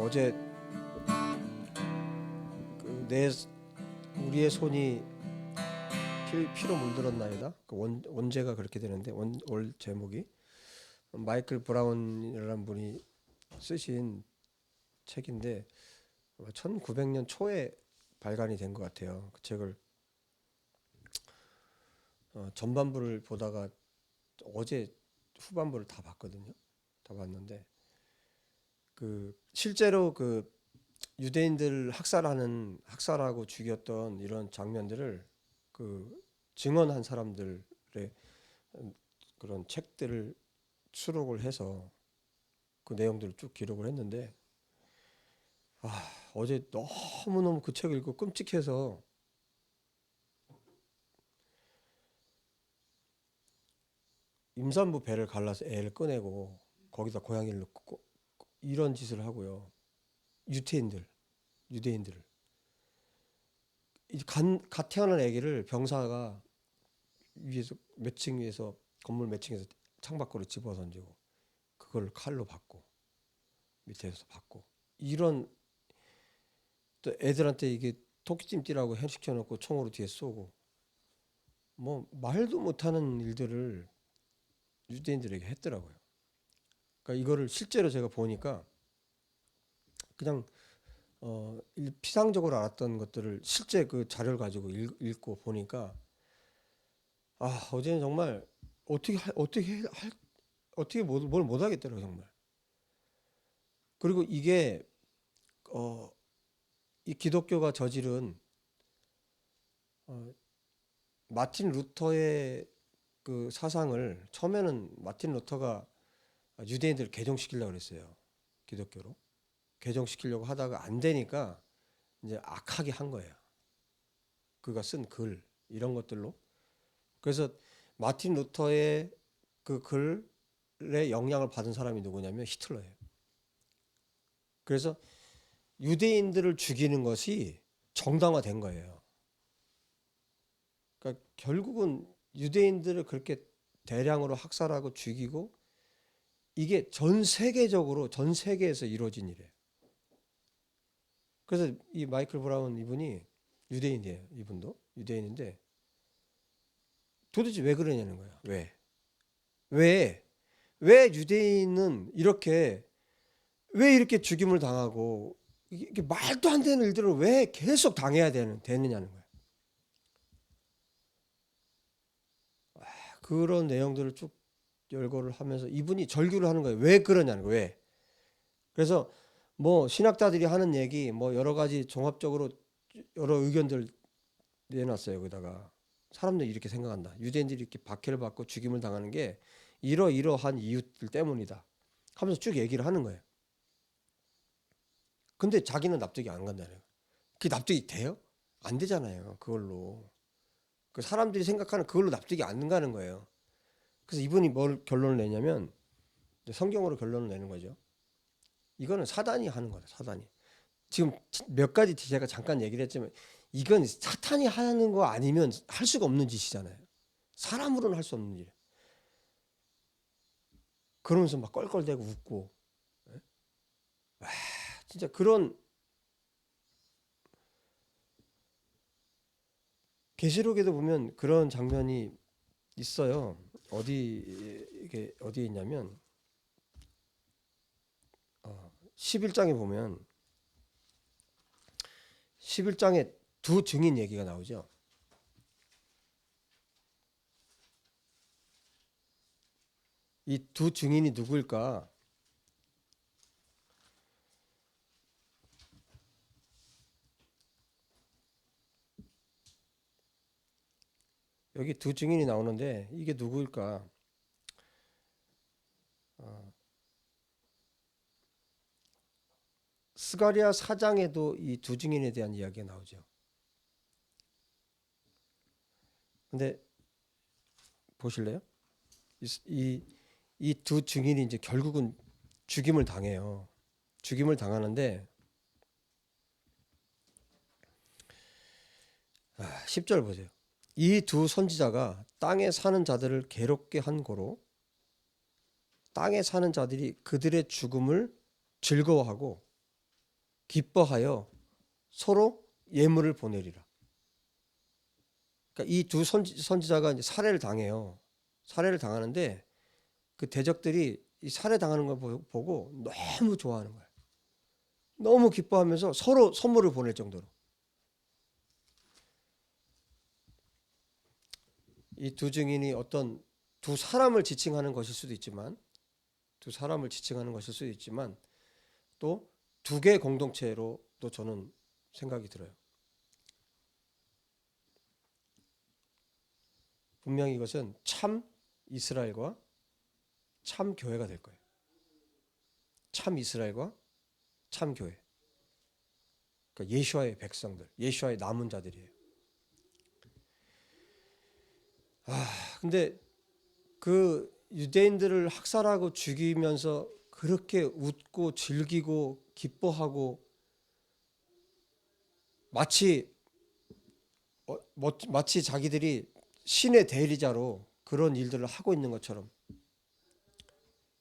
어제 우리의 손이 피로 물들었나이다. 원제가 그렇게 되는데 월 제목이 마이클 브라운이라는 분이 쓰신 책인데 1900년 초에 발간이 된 것 같아요. 그 책을 전반부를 보다가 어제 후반부를 다 봤거든요. 다 봤는데 실제로 유대인들 학살하고 죽였던 이런 장면들을 증언한 사람들의 그런 책들을 수록을 해서 그 내용들을 쭉 기록을 했는데 어제 너무너무 그 책을 읽고 끔찍해서 임산부 배를 갈라서 애를 꺼내고 거기다 고양이를 넣고 이런 짓을 하고요. 유대인들을 갓 태어난 아기를 병사가 건물 몇 층에서 창밖으로 집어 던지고 그걸 칼로 받고 밑에서 받고 이런 또 애들한테 이게 토끼찜띠라고 현시켜 놓고 총으로 뒤에 쏘고 뭐 말도 못하는 일들을 유대인들에게 했더라고요. 그러니까 이거를 실제로 제가 보니까 그냥 피상적으로 알았던 것들을 실제 그 자료를 가지고 읽고 보니까 어제는 정말 어떻게 뭘 못하겠더라고요 정말. 그리고 이게 이 기독교가 저지른 마틴 루터의 그 사상을 처음에는 마틴 루터가 유대인들을 개종시키려고 그랬어요. 기독교로 개종시키려고 하다가 안 되니까 이제 악하게 한 거예요. 그가 쓴 글 이런 것들로. 그래서 마틴 루터의 그 글에 영향을 받은 사람이 누구냐면 히틀러예요. 그래서 유대인들을 죽이는 것이 정당화된 거예요. 그러니까 결국은 유대인들을 그렇게 대량으로 학살하고 죽이고 이게 전 세계에서 이루어진 일이에요. 그래서 이 마이클 브라운 이분이 유대인이에요. 이분도 유대인인데 도대체 왜 그러냐는 거예요. 왜 유대인은 왜 이렇게 죽임을 당하고 이게 말도 안 되는 일들을 왜 계속 당해야 되느냐는 거예요. 그런 내용들을 쭉 열거를 하면서 이분이 절규를 하는 거예요. 왜 그러냐는 거예요. 왜? 그래서 뭐 신학자들이 하는 얘기 뭐 여러 가지 종합적으로 여러 의견들 내놨어요. 거기다가 사람들이 이렇게 생각한다. 유대인들이 이렇게 박해를 받고 죽임을 당하는 게 이러이러한 이유들 때문이다. 하면서 쭉 얘기를 하는 거예요. 근데 자기는 납득이 안 간다네요. 그게 납득이 돼요? 안 되잖아요. 그걸로. 그 사람들이 생각하는 그걸로 납득이 안 가는 거예요. 그래서 이분이 뭘 결론을 내냐면 성경으로 결론을 내는 거죠. 이거는 사단이 하는 거다. 사단이. 지금 몇 가지 제가 잠깐 얘기를 했지만 이건 사탄이 하는 거 아니면 할 수가 없는 짓이잖아요. 사람으로는 할 수 없는 일. 그러면서 막 껄껄대고 웃고. 진짜 그런 계시록에도 보면 그런 장면이 있어요. 이게 어디에 있냐면 11장에 보면 11장에 두 증인 얘기가 나오죠. 이 두 증인이 누구일까? 여기 두 증인이 나오는데 이게 누구일까? 스가랴 4장에도 이 두 증인에 대한 이야기가 나오죠. 근데 보실래요? 이 두 증인이 이제 결국은 죽임을 당해요. 죽임을 당하는데 10절 보세요. 이 두 선지자가 땅에 사는 자들을 괴롭게 한 고로 땅에 사는 자들이 그들의 죽음을 즐거워하고 기뻐하여 서로 예물을 보내리라. 그러니까 이 두 선지자가 이제 살해를 당해요. 살해를 당하는데 그 대적들이 이 살해 당하는 걸 보고 너무 좋아하는 거예요. 너무 기뻐하면서 서로 선물을 보낼 정도로. 이 두 증인이 어떤 두 사람을 지칭하는 것일 수도 있지만 또 두 개의 공동체로도 저는 생각이 들어요. 분명히 이것은 참 이스라엘과 참 교회가 될 거예요. 참 이스라엘과 참 교회. 그러니까 예수와의 백성들, 예수와의 남은 자들이에요. 근데 그 유대인들을 학살하고 죽이면서 그렇게 웃고 즐기고 기뻐하고 마치 자기들이 신의 대리자로 그런 일들을 하고 있는 것처럼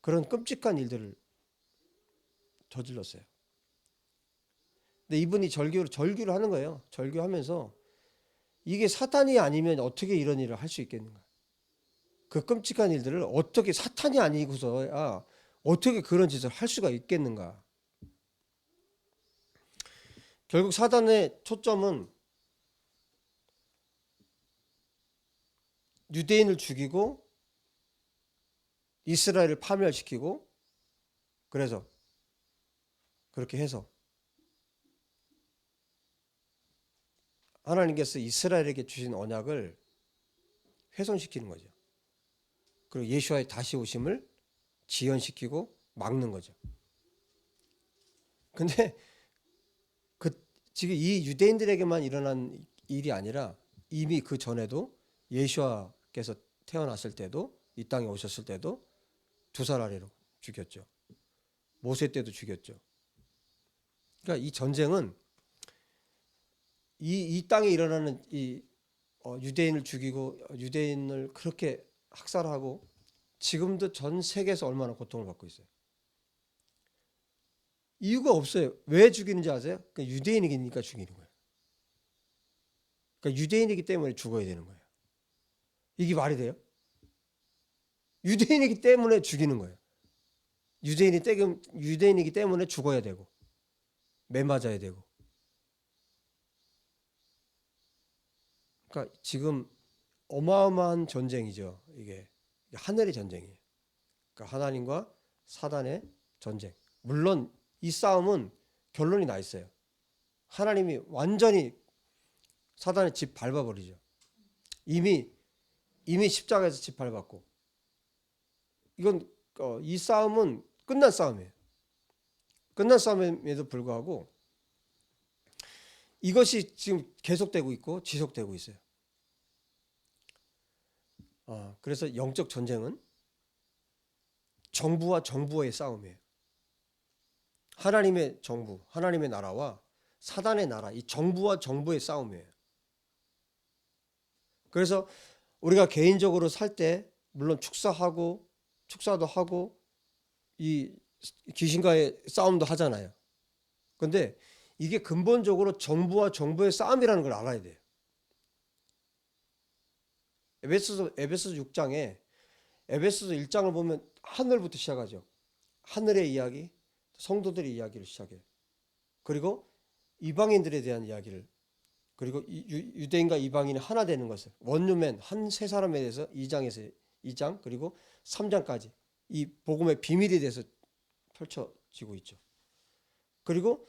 그런 끔찍한 일들을 저질렀어요. 근데 이분이 절규를 하는 거예요. 절규하면서 이게 사탄이 아니면 어떻게 이런 일을 할 수 있겠는가? 그 끔찍한 일들을 어떻게 사탄이 아니고서야 어떻게 그런 짓을 할 수가 있겠는가? 결국 사단의 초점은 유대인을 죽이고 이스라엘을 파멸시키고 그래서 그렇게 해서 하나님께서 이스라엘에게 주신 언약을 훼손시키는 거죠. 그리고 예수와의 다시 오심을 지연시키고 막는 거죠. 근데 지금 이 유대인들에게만 일어난 일이 아니라 이미 그 전에도 예수와께서 태어났을 때도 이 땅에 오셨을 때도 두 살 아래로 죽였죠. 모세 때도 죽였죠. 그러니까 이 전쟁은 이 땅에 일어나는 유대인을 죽이고 유대인을 그렇게 학살하고 지금도 전 세계에서 얼마나 고통을 받고 있어요. 이유가 없어요. 왜 죽이는지 아세요? 그러니까 유대인이니까 죽이는 거예요. 그러니까 유대인이기 때문에 죽어야 되는 거예요. 이게 말이 돼요? 유대인이기 때문에 죽이는 거예요. 유대인이기 때문에 죽어야 되고 매 맞아야 되고. 그러니까 지금 어마어마한 전쟁이죠. 이게 하늘의 전쟁이에요. 그러니까 하나님과 사단의 전쟁. 물론 이 싸움은 결론이 나 있어요. 하나님이 완전히 사단의 집 밟아버리죠. 이미 십자가에서 집 밟았고 이건 이 싸움은 끝난 싸움이에요. 끝난 싸움에도 불구하고 이것이 지금 계속되고 있고 지속되고 있어요. 그래서 영적 전쟁은 정부와 정부의 싸움이에요. 하나님의 정부, 하나님의 나라와 사단의 나라, 이 정부와 정부의 싸움이에요. 그래서 우리가 개인적으로 살 때 물론 축사도 하고 이 귀신과의 싸움도 하잖아요. 그런데 이게 근본적으로 정부와 정부의 싸움이라는 걸 알아야 돼요. 에베소서 6장에 에베소서 1장을 보면 하늘부터 시작하죠. 하늘의 이야기, 성도들의 이야기를 시작해요. 그리고 이방인들에 대한 이야기를, 그리고 유대인과 이방인이 하나 되는 것을, 원유맨 한 세 사람에 대해서 2장 그리고 3장까지 이 복음의 비밀에 대해서 펼쳐지고 있죠. 그리고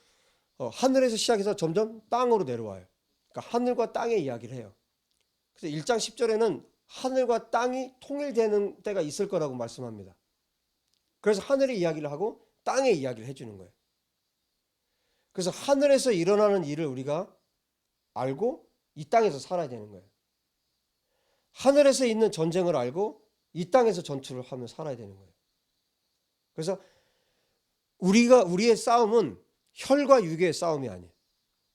하늘에서 시작해서 점점 땅으로 내려와요. 그러니까 하늘과 땅의 이야기를 해요. 그래서 1장 10절에는 하늘과 땅이 통일되는 때가 있을 거라고 말씀합니다. 그래서 하늘의 이야기를 하고 땅의 이야기를 해주는 거예요. 그래서 하늘에서 일어나는 일을 우리가 알고 이 땅에서 살아야 되는 거예요. 하늘에서 있는 전쟁을 알고 이 땅에서 전투를 하며 살아야 되는 거예요. 그래서 우리의 싸움은 혈과 육의 싸움이 아니에요.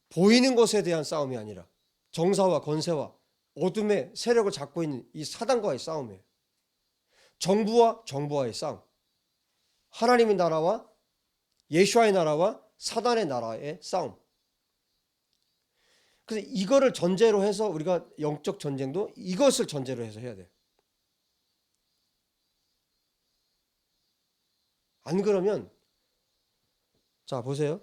보이는 것에 대한 싸움이 아니라 정사와 권세와 어둠의 세력을 잡고 있는 이 사단과의 싸움이에요. 정부와 정부와의 싸움. 하나님의 나라와 예수와의 나라와 사단의 나라의 싸움. 그래서 이거를 전제로 해서 우리가 영적 전쟁도 이것을 전제로 해서 해야 돼. 안 그러면 자 보세요.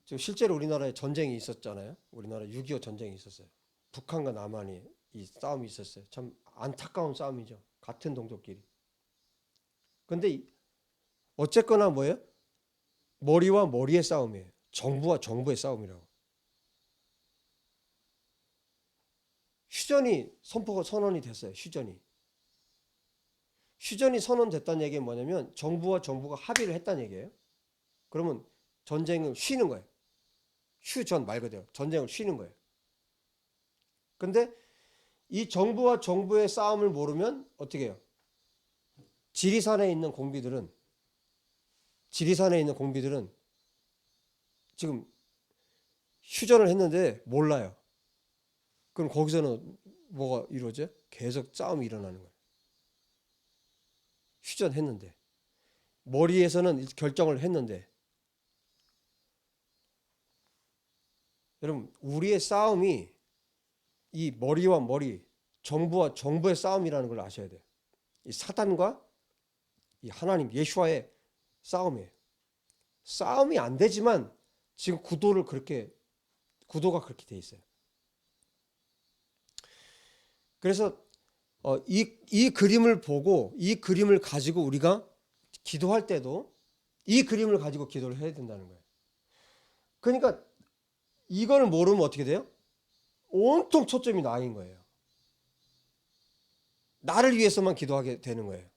지금 실제로 우리나라에 전쟁이 있었잖아요. 우리나라 6.25 전쟁이 있었어요. 북한과 남한이 이 싸움이 있었어요. 참 안타까운 싸움이죠. 같은 동족끼리. 근데 어쨌거나 뭐예요? 머리와 머리의 싸움이에요. 정부와 정부의 싸움이라고. 휴전이 선언이 됐어요. 휴전이 선언됐다는 얘기는 뭐냐면 정부와 정부가 합의를 했다는 얘기예요. 그러면 전쟁을 쉬는 거예요. 휴전 말 그대로 전쟁을 쉬는 거예요. 근데 이 정부와 정부의 싸움을 모르면 어떻게 해요? 지리산에 있는 공비들은 지금 휴전을 했는데 몰라요. 그럼 거기서는 뭐가 이루어져요? 계속 싸움이 일어나는 거예요. 휴전했는데 머리에서는 결정을 했는데 여러분 우리의 싸움이 이 머리와 머리 정부와 정부의 싸움이라는 걸 아셔야 돼요. 이 사단과 이 하나님 예수와의 싸움이에요. 싸움이 안 되지만 지금 구도가 그렇게 돼 있어요. 그래서 이 그림을 보고 이 그림을 가지고 우리가 기도할 때도 이 그림을 가지고 기도를 해야 된다는 거예요. 그러니까 이걸 모르면 어떻게 돼요? 온통 초점이 나인 거예요. 나를 위해서만 기도하게 되는 거예요.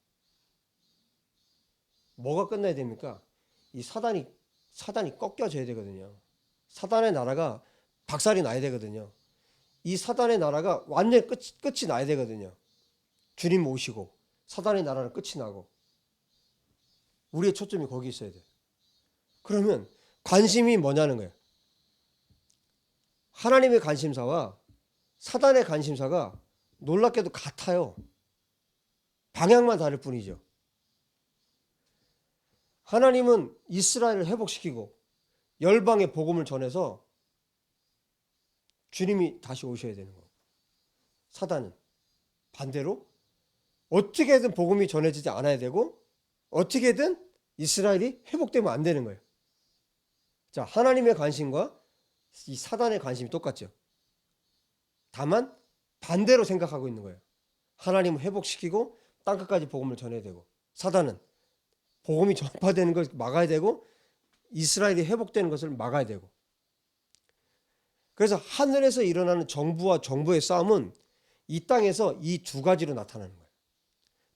뭐가 끝나야 됩니까? 이 사단이 꺾여져야 되거든요. 사단의 나라가 박살이 나야 되거든요. 이 사단의 나라가 완전히 끝이 나야 되거든요. 주님 오시고 사단의 나라는 끝이 나고 우리의 초점이 거기 있어야 돼요. 그러면 관심이 뭐냐는 거예요. 하나님의 관심사와 사단의 관심사가 놀랍게도 같아요. 방향만 다를 뿐이죠. 하나님은 이스라엘을 회복시키고 열방의 복음을 전해서 주님이 다시 오셔야 되는 거고, 사단은 반대로 어떻게든 복음이 전해지지 않아야 되고 어떻게든 이스라엘이 회복되면 안 되는 거예요. 자, 하나님의 관심과 이 사단의 관심이 똑같죠. 다만 반대로 생각하고 있는 거예요. 하나님은 회복시키고 땅끝까지 복음을 전해야 되고, 사단은 복음이 전파되는 걸 막아야 되고 이스라엘이 회복되는 것을 막아야 되고. 그래서 하늘에서 일어나는 정부와 정부의 싸움은 이 땅에서 이 두 가지로 나타나는 거예요.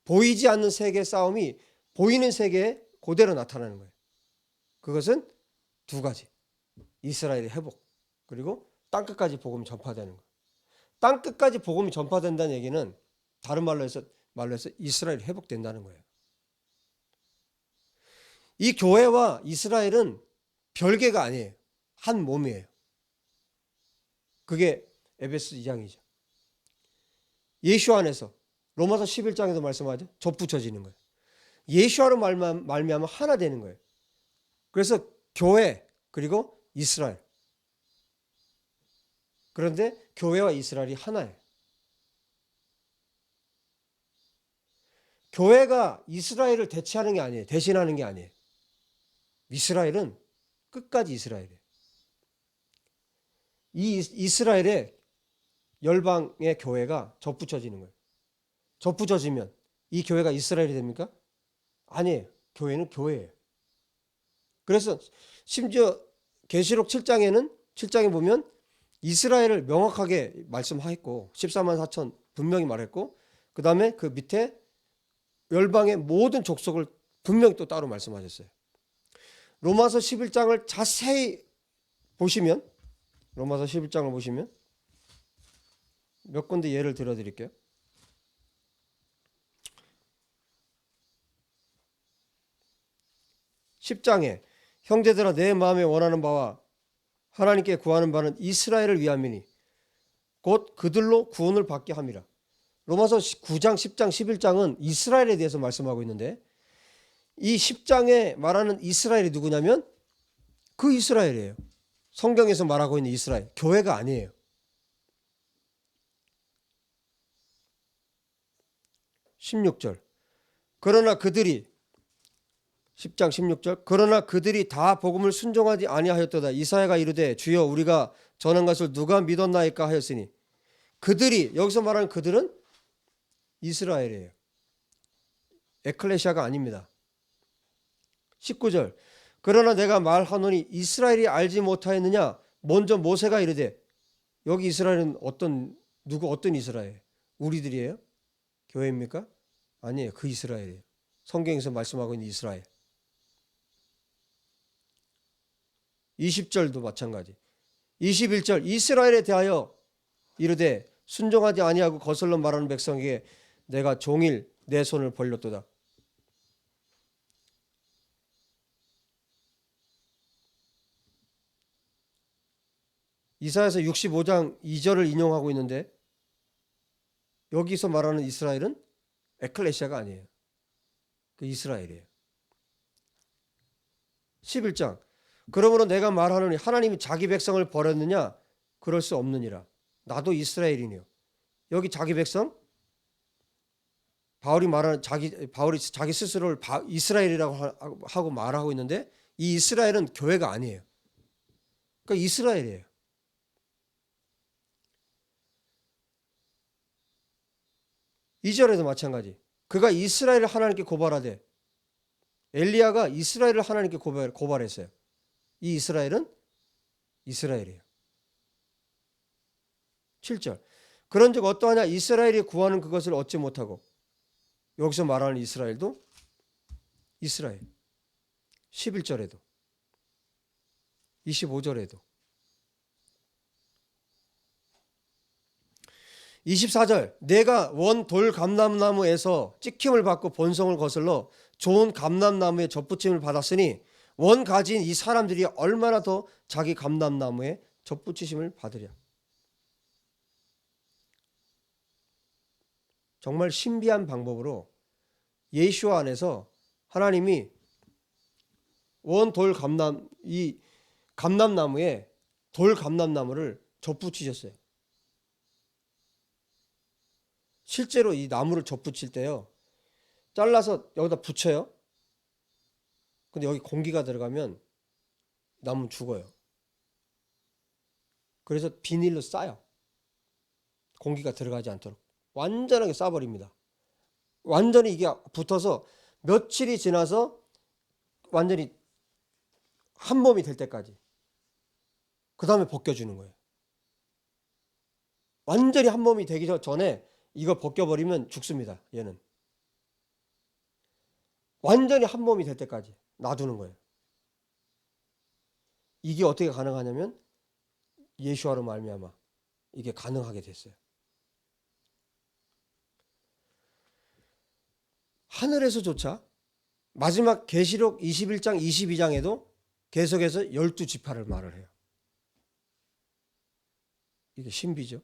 보이지 않는 세계의 싸움이 보이는 세계에 그대로 나타나는 거예요. 그것은 두 가지. 이스라엘의 회복, 그리고 땅끝까지 복음이 전파되는 거. 땅끝까지 복음이 전파된다는 얘기는 다른 말로 해서 이스라엘이 회복된다는 거예요. 이 교회와 이스라엘은 별개가 아니에요. 한 몸이에요. 그게 에베소 2장이죠. 예수 안에서 로마서 11장에도 말씀하죠. 접붙여지는 거예요. 예수로 말미암아 하나 되는 거예요. 그래서 교회 그리고 이스라엘. 그런데 교회와 이스라엘이 하나예요. 교회가 이스라엘을 대체하는 게 아니에요. 대신하는 게 아니에요. 이스라엘은 끝까지 이스라엘이에요. 이 이스라엘의 열방의 교회가 접붙여지는 거예요. 접붙여지면 이 교회가 이스라엘이 됩니까? 아니에요. 교회는 교회예요. 그래서 심지어 계시록 7장에 보면 이스라엘을 명확하게 말씀하였고 14만 4천 분명히 말했고, 그 다음에 그 밑에 열방의 모든 족속을 분명히 또 따로 말씀하셨어요. 로마서 11장을 자세히 보시면, 로마서 11장을 보시면 몇 군데 예를 들어드릴게요. 10장에 형제들아 내 마음에 원하는 바와 하나님께 구하는 바는 이스라엘을 위함이니 곧 그들로 구원을 받게 함이라. 로마서 9장, 10장, 11장은 이스라엘에 대해서 말씀하고 있는데 이 10장에 말하는 이스라엘이 누구냐면 그 이스라엘이에요. 성경에서 말하고 있는 이스라엘, 교회가 아니에요. 16절. 그러나 그들이 10장 16절 그러나 그들이 다 복음을 순종하지 아니하였도다. 이사야가 이르되 주여 우리가 전한 것을 누가 믿었나이까 하였으니 그들이 여기서 말하는 그들은 이스라엘이에요. 에클레시아가 아닙니다. 19절 그러나 내가 말하노니 이스라엘이 알지 못하였느냐 먼저 모세가 이르되 여기 이스라엘은 어떤 이스라엘? 우리들이에요? 교회입니까? 아니에요. 그 이스라엘이에요. 성경에서 말씀하고 있는 이스라엘. 20절도 마찬가지. 21절 이스라엘에 대하여 이르되 순종하지 아니하고 거슬러 말하는 백성에게 내가 종일 내 손을 벌렸도다. 이사야서 65장 2절을 인용하고 있는데 여기서 말하는 이스라엘은 에클레시아가 아니에요. 그 이스라엘이에요. 11장 그러므로 내가 말하노니 하나님이 자기 백성을 버렸느냐 그럴 수 없느니라. 나도 이스라엘이니요. 여기 자기 백성 바울이 자기 스스로를 이스라엘이라고 하고 말하고 있는데 이 이스라엘은 교회가 아니에요. 그러니까 이스라엘이에요. 이절에도 마찬가지. 그가 이스라엘을 하나님께 고발하되 엘리야가 이스라엘을 하나님께 고발했어요. 이 이스라엘은 이스라엘이에요. 7절 그런즉 어떠하냐 이스라엘이 구하는 그것을 얻지 못하고 여기서 말하는 이스라엘도 이스라엘. 11절에도 25절에도 24절 내가 원 돌 감람나무에서 찍힘을 받고 본성을 거슬러 좋은 감람나무에 접붙임을 받았으니 원 가진 이 사람들이 얼마나 더 자기 감람나무에 접붙이심을 받으랴. 정말 신비한 방법으로 예수와 안에서 하나님이 원 돌 이 감람나무에 돌 감람나무를 접붙이셨어요. 실제로 이 나무를 접붙일 때요. 잘라서 여기다 붙여요. 근데 여기 공기가 들어가면 나무는 죽어요. 그래서 비닐로 싸요. 공기가 들어가지 않도록. 완전하게 싸버립니다. 완전히 이게 붙어서 며칠이 지나서 완전히 한 몸이 될 때까지. 그 다음에 벗겨주는 거예요. 완전히 한 몸이 되기 전에 이거 벗겨버리면 죽습니다. 얘는. 완전히 한 몸이 될 때까지 놔두는 거예요. 이게 어떻게 가능하냐면 예수와로 말미암아 이게 가능하게 됐어요. 하늘에서조차 마지막 계시록 21장 22장에도 계속해서 12지파를 말을 해요. 이게 신비죠.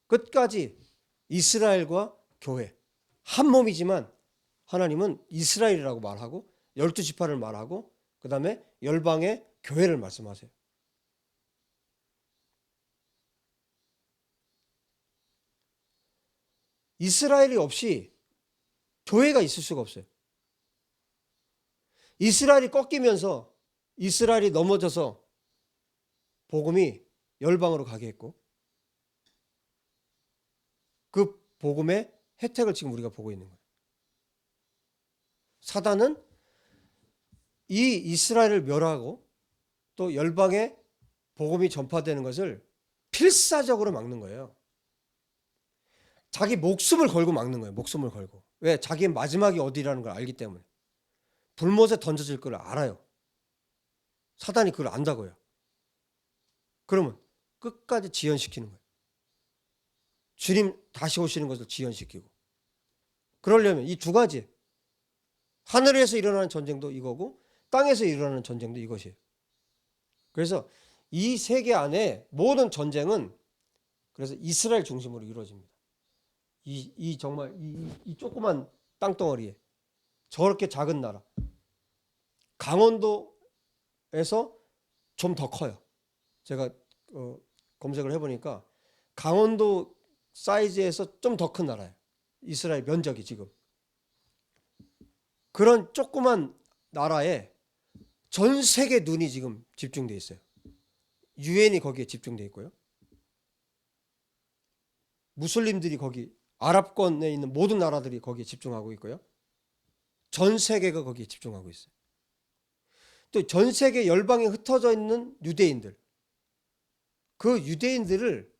끝까지 이스라엘과 교회 한 몸이지만 하나님은 이스라엘이라고 말하고 12지파를 말하고 그 다음에 열방의 교회를 말씀하세요. 이스라엘이 없이 교회가 있을 수가 없어요. 이스라엘이 꺾이면서 이스라엘이 넘어져서 복음이 열방으로 가게 했고 그 복음의 혜택을 지금 우리가 보고 있는 거예요. 사단은 이 이스라엘을 멸하고 또 열방에 복음이 전파되는 것을 필사적으로 막는 거예요. 자기 목숨을 걸고 막는 거예요. 목숨을 걸고. 왜? 자기의 마지막이 어디라는 걸 알기 때문에. 불못에 던져질 걸 알아요. 사단이 그걸 안다고요. 그러면 끝까지 지연시키는 거예요. 주님 다시 오시는 것을 지연시키고. 그러려면 이 두 가지. 하늘에서 일어나는 전쟁도 이거고 땅에서 일어나는 전쟁도 이것이에요. 그래서 이 세계 안에 모든 전쟁은 그래서 이스라엘 중심으로 이루어집니다. 이 정말 이 조그만 땅덩어리에 저렇게 작은 나라. 강원도에서 좀 더 커요. 제가 검색을 해보니까 강원도 사이즈에서 좀 더 큰 나라예요. 이스라엘 면적이 지금. 그런 조그만 나라에 전 세계 눈이 지금 집중돼 있어요. 유엔이 거기에 집중돼 있고요. 무슬림들이 거기 아랍권에 있는 모든 나라들이 거기에 집중하고 있고요. 전 세계가 거기에 집중하고 있어요. 또 전 세계 열방에 흩어져 있는 유대인들. 그 유대인들을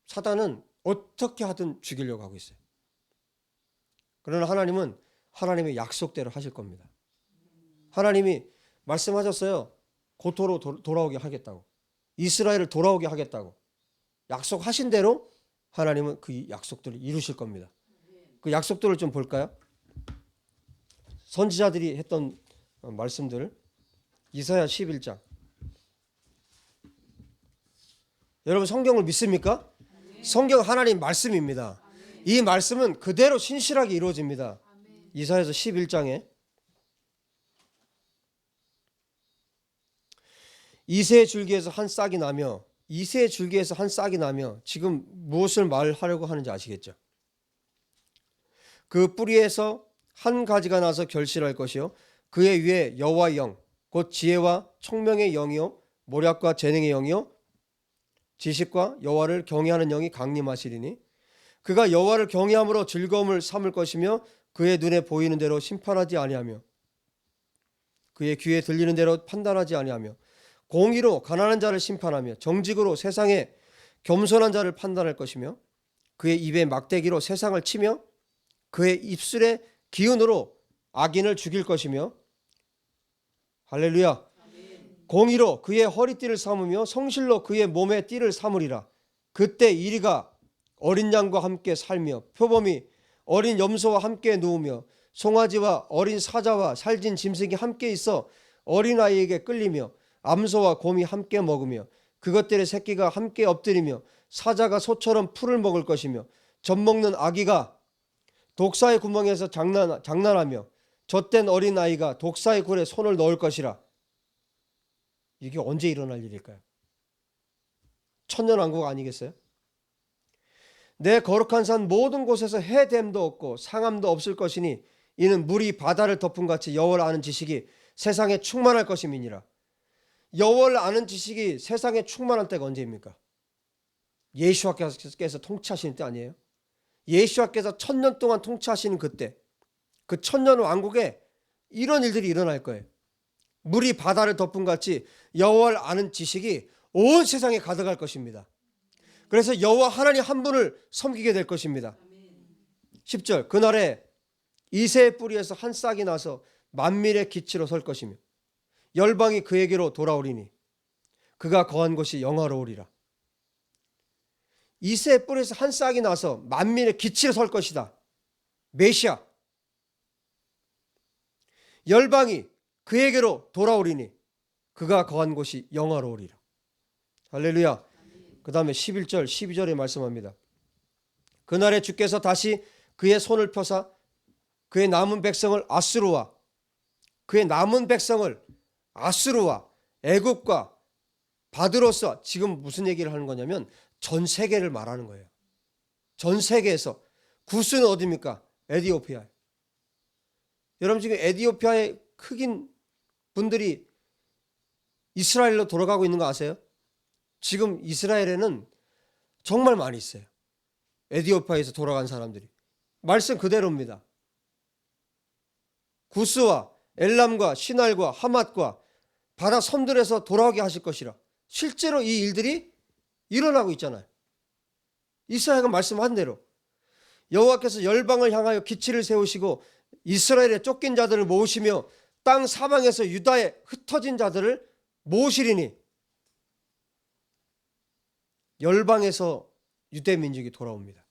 사단은 어떻게 하든 죽이려고 하고 있어요. 그러나 하나님은 하나님의 약속대로 하실 겁니다. 하나님이 말씀하셨어요. 고토로 돌아오게 하겠다고. 이스라엘을 돌아오게 하겠다고. 약속하신 대로 하나님은 그 약속들을 이루실 겁니다. 그 약속들을 좀 볼까요? 선지자들이 했던 말씀들. 이사야 11장. 여러분 성경을 믿습니까? 성경 하나님 말씀입니다. 이 말씀은 그대로 신실하게 이루어집니다. 이사야서 11장에 이새의 줄기에서 한 싹이 나며, 이새의 줄기에서 한 싹이 나며, 지금 무엇을 말하려고 하는지 아시겠죠? 그 뿌리에서 한 가지가 나서 결실할 것이요 그의 위에 여호와의 영 곧 지혜와 총명의 영이요 모략과 재능의 영이요 지식과 여호와를 경외하는 영이 강림하시리니 그가 여호와를 경외함으로 즐거움을 삼을 것이며 그의 눈에 보이는 대로 심판하지 아니하며 그의 귀에 들리는 대로 판단하지 아니하며 공의로 가난한 자를 심판하며 정직으로 세상에 겸손한 자를 판단할 것이며 그의 입에 막대기로 세상을 치며 그의 입술의 기운으로 악인을 죽일 것이며 할렐루야. 공의로 그의 허리띠를 삼으며 성실로 그의 몸에 띠를 삼으리라. 그때 이리가 어린 양과 함께 살며 표범이 어린 염소와 함께 누우며 송아지와 어린 사자와 살진 짐승이 함께 있어 어린아이에게 끌리며 암소와 곰이 함께 먹으며 그것들의 새끼가 함께 엎드리며 사자가 소처럼 풀을 먹을 것이며 젖먹는 아기가 독사의 구멍에서 장난하며 젖된 어린아이가 독사의 굴에 손을 넣을 것이라. 이게 언제 일어날 일일까요? 천년왕국 아니겠어요? 내 거룩한 산 모든 곳에서 해됨도 없고 상함도 없을 것이니 이는 물이 바다를 덮은 같이 여호와를 아는 지식이 세상에 충만할 것임이니라. 여호와를 아는 지식이 세상에 충만할 때가 언제입니까? 예수와께서 통치하시는 때 아니에요? 예수와께서 1000년 동안 통치하시는 그때, 그 1000년 왕국에 이런 일들이 일어날 거예요. 물이 바다를 덮은 같이 여호와를 아는 지식이 온 세상에 가득할 것입니다. 그래서 여호와 하나님 한 분을 섬기게 될 것입니다. 10절 그날에 이새의 뿌리에서 한 싹이 나서 만민의 기치로 설 것이며 열방이 그에게로 돌아오리니 그가 거한 곳이 영화로우리라. 이새의 뿌리에서 한 싹이 나서 만민의 기치로 설 것이다. 메시아. 열방이 그에게로 돌아오리니 그가 거한 곳이 영화로우리라. 할렐루야. 그 다음에 11절 12절에 말씀합니다. 그날에 주께서 다시 그의 손을 펴사 그의 남은 백성을 아수르와 그의 남은 백성을 아수르와 애굽과 바드로스, 지금 무슨 얘기를 하는 거냐면 전 세계를 말하는 거예요. 전 세계에서. 구스는 어디입니까? 에티오피아. 여러분 지금 에티오피아의 흑인 분들이 이스라엘로 돌아가고 있는 거 아세요? 지금 이스라엘에는 정말 많이 있어요. 에티오피아에서 돌아간 사람들이. 말씀 그대로입니다. 구스와 엘람과 시날과 하맛과 바다 섬들에서 돌아오게 하실 것이라. 실제로 이 일들이 일어나고 있잖아요. 이사야가 말씀한 대로 여호와께서 열방을 향하여 기치를 세우시고 이스라엘에 쫓긴 자들을 모으시며 땅 사방에서 유다에 흩어진 자들을 모으시리니 열방에서 유대 민족이 돌아옵니다.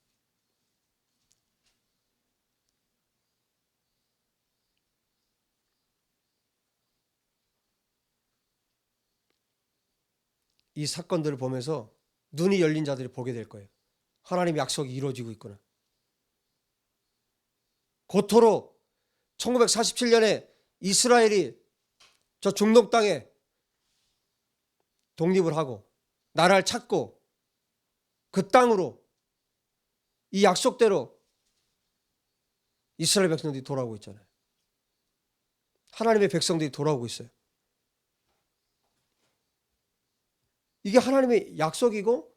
이 사건들을 보면서 눈이 열린 자들이 보게 될 거예요. 하나님의 약속이 이루어지고 있구나. 고토로 1947년에 이스라엘이 저 중동 땅에 독립을 하고 나라를 찾고 그 땅으로 이 약속대로 이스라엘 백성들이 돌아오고 있잖아요. 하나님의 백성들이 돌아오고 있어요. 이게 하나님의 약속이고,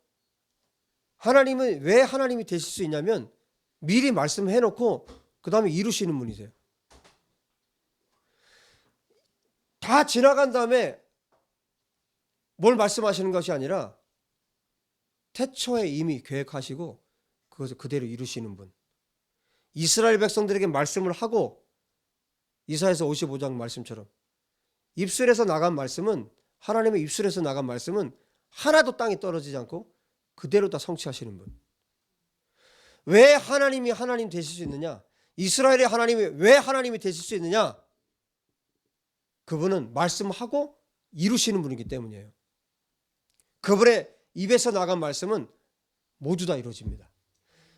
하나님은 왜 하나님이 되실 수 있냐면 미리 말씀해 놓고 그 다음에 이루시는 분이세요. 다 지나간 다음에 뭘 말씀하시는 것이 아니라 태초에 이미 계획하시고 그것을 그대로 이루시는 분. 이스라엘 백성들에게 말씀을 하고 이사야서 55장 말씀처럼 입술에서 나간 말씀은, 하나님의 입술에서 나간 말씀은 하나도 땅에 떨어지지 않고 그대로 다 성취하시는 분. 왜 하나님이 하나님 되실 수 있느냐? 이스라엘의 하나님이 왜 하나님이 되실 수 있느냐? 그분은 말씀하고 이루시는 분이기 때문이에요. 그분의 입에서 나간 말씀은 모두 다 이루어집니다.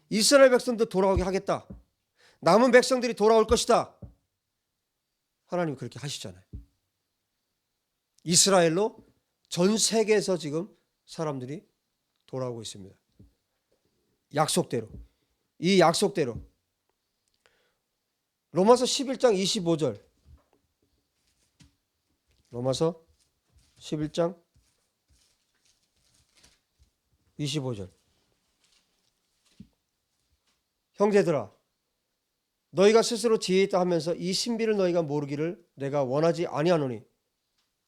이스라엘 백성도 돌아오게 하겠다. 남은 백성들이 돌아올 것이다. 하나님이 그렇게 하시잖아요. 이스라엘로 전 세계에서 지금 사람들이 돌아오고 있습니다. 약속대로. 이 약속대로. 로마서 11장 25절. 로마서 11장 25절. 형제들아, 너희가 스스로 지혜 있다 하면서 이 신비를 너희가 모르기를 내가 원하지 아니하노니,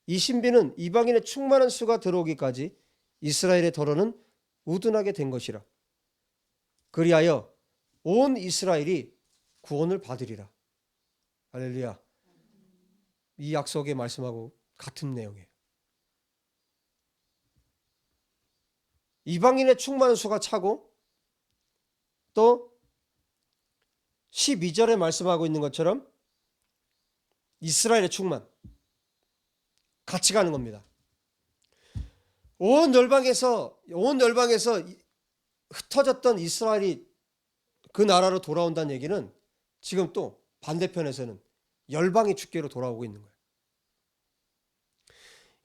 이 신비는 이방인의 충만한 수가 들어오기까지 이스라엘의 더러는 우둔하게 된 것이라. 그리하여 온 이스라엘이 구원을 받으리라. 할렐루야. 이 약속의 말씀하고 같은 내용이에요. 이방인의 충만한 수가 차고, 또 12절에 말씀하고 있는 것처럼 이스라엘의 충만 같이 가는 겁니다. 온 열방에서 흩어졌던 이스라엘이 그 나라로 돌아온다는 얘기는 지금 또 반대편에서는 열방이 주께로 돌아오고 있는 거예요.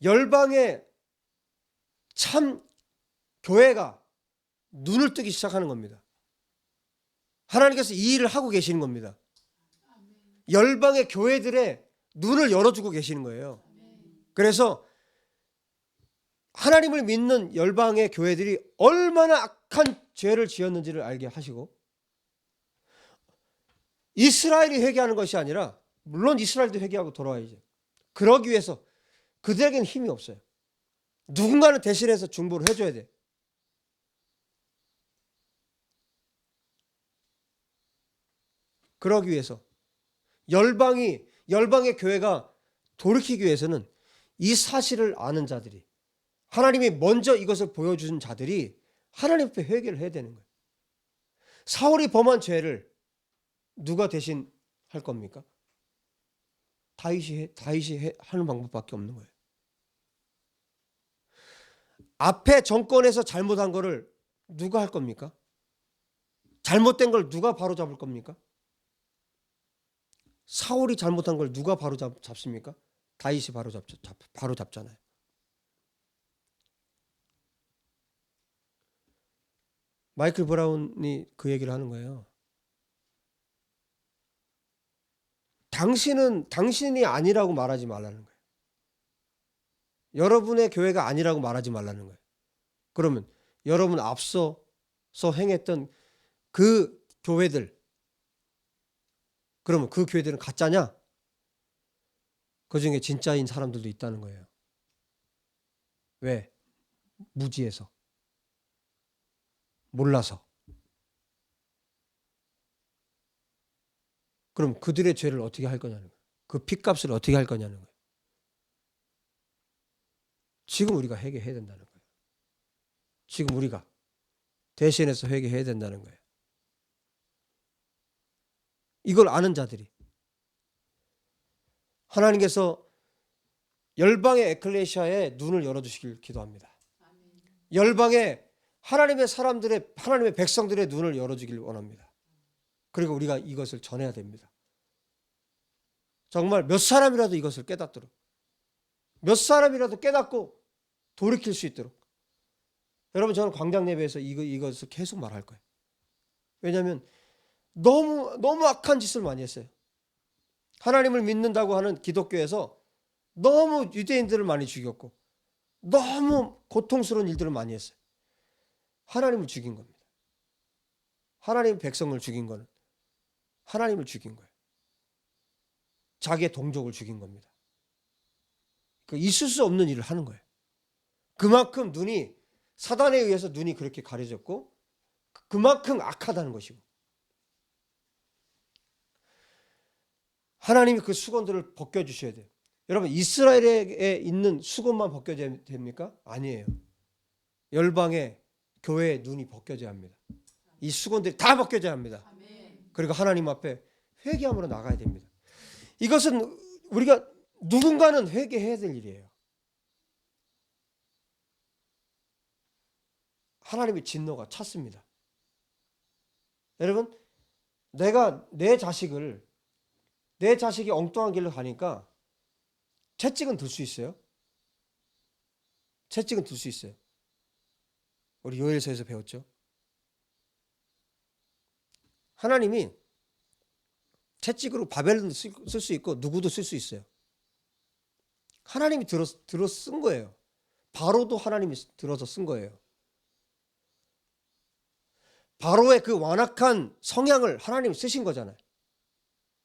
열방의 참 교회가 눈을 뜨기 시작하는 겁니다. 하나님께서 이 일을 하고 계시는 겁니다. 열방의 교회들의 눈을 열어주고 계시는 거예요. 그래서 하나님을 믿는 열방의 교회들이 얼마나 악한 죄를 지었는지를 알게 하시고, 이스라엘이 회개하는 것이 아니라, 물론 이스라엘도 회개하고 돌아와야죠. 그러기 위해서 그들에게는 힘이 없어요. 누군가는 대신해서 중보를 해줘야 돼. 그러기 위해서 열방의 교회가 돌이키기 위해서는 이 사실을 아는 자들이, 하나님이 먼저 이것을 보여준 자들이 하나님 앞에 회개를 해야 되는 거예요. 사울이 범한 죄를 누가 대신 할 겁니까? 다윗이 하는 방법밖에 없는 거예요. 앞에 정권에서 잘못한 거를 누가 할 겁니까? 잘못된 걸 누가 바로잡을 겁니까? 사울이 잘못한 걸 누가 바로잡습니까? 다윗이 바로잡잖아요. 마이클 브라운이 그 얘기를 하는 거예요. 당신이 아니라고 말하지 말라는 거예요. 여러분의 교회가 아니라고 말하지 말라는 거예요. 그러면 여러분 앞서서 행했던 그 교회들, 그러면 그 교회들은 가짜냐? 그 중에 진짜인 사람들도 있다는 거예요. 왜? 무지해서. 몰라서. 그럼 그들의 죄를 어떻게 할 거냐는 거예요. 그 핏값을 어떻게 할 거냐는 거예요. 지금 우리가 회개해야 된다는 거예요. 지금 우리가 대신해서 회개해야 된다는 거예요. 이걸 아는 자들이, 하나님께서 열방의 에클레시아의 눈을 열어주시길 기도합니다. 열방의 하나님의 백성들의 눈을 열어주길 원합니다. 그리고 우리가 이것을 전해야 됩니다. 정말 몇 사람이라도 이것을 깨닫도록, 몇 사람이라도 깨닫고 돌이킬 수 있도록. 여러분, 저는 광장 예배에서 이것을 계속 말할 거예요. 왜냐하면 너무 악한 짓을 많이 했어요. 하나님을 믿는다고 하는 기독교에서 너무 유대인들을 많이 죽였고 너무 고통스러운 일들을 많이 했어요. 하나님을 죽인 겁니다. 하나님의 백성을 죽인 거는 하나님을 죽인 거예요. 자기의 동족을 죽인 겁니다. 있을 수 없는 일을 하는 거예요. 그만큼 사단에 의해서 눈이 그렇게 가려졌고 그만큼 악하다는 것이고, 하나님이 그 수건들을 벗겨주셔야 돼요. 여러분, 이스라엘에 있는 수건만 벗겨져야 됩니까? 아니에요. 열방의 교회의 눈이 벗겨져야 합니다. 이 수건들이 다 벗겨져야 합니다. 그리고 하나님 앞에 회개함으로 나가야 됩니다. 이것은 우리가 누군가는 회개해야 될 일이에요. 하나님의 진노가 찼습니다. 여러분, 내가 내 자식이 엉뚱한 길로 가니까 채찍은 들 수 있어요? 채찍은 들 수 있어요. 우리 요엘서에서 배웠죠. 하나님이 채찍으로 바벨론도 쓸 수 있고 누구도 쓸 수 있어요. 하나님이 들어 쓴 거예요. 바로도 하나님이 들어서 쓴 거예요. 바로의 그 완악한 성향을 하나님이 쓰신 거잖아요.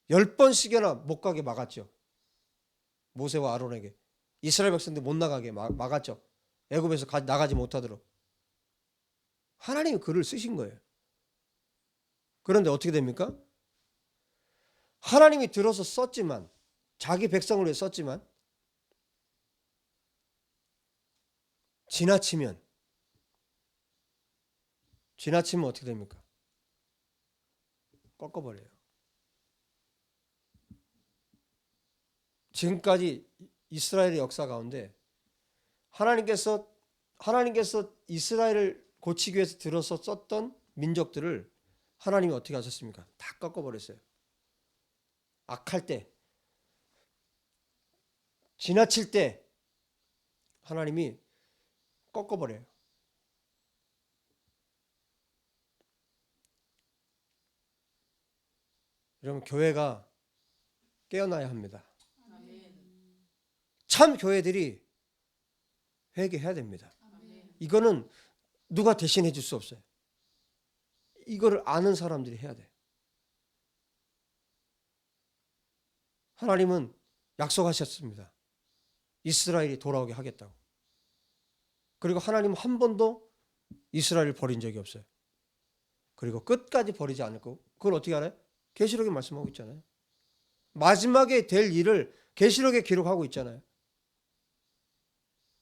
10번씩이나 못 가게 막았죠. 모세와 아론에게. 이스라엘 백성들 못 나가게 막았죠. 애굽에서 나가지 못하도록. 하나님이 글을 쓰신 거예요. 그런데 어떻게 됩니까? 하나님이 들어서 썼지만, 자기 백성을 위해 썼지만 지나치면 어떻게 됩니까? 꺾어버려요. 지금까지 이스라엘의 역사 가운데 하나님께서 이스라엘을 고치기 위해서 들어서 썼던 민족들을 하나님이 어떻게 하셨습니까? 다 꺾어버렸어요. 악할 때, 지나칠 때 하나님이 꺾어버려요. 여러분, 교회가 깨어나야 합니다. 참 교회들이 회개해야 됩니다. 이거는 누가 대신해 줄 수 없어요. 이거를 아는 사람들이 해야 돼. 하나님은 약속하셨습니다. 이스라엘이 돌아오게 하겠다고. 그리고 하나님은 한 번도 이스라엘을 버린 적이 없어요. 그리고 끝까지 버리지 않을 거고, 그걸 어떻게 알아요? 계시록에 말씀하고 있잖아요. 마지막에 될 일을 계시록에 기록하고 있잖아요.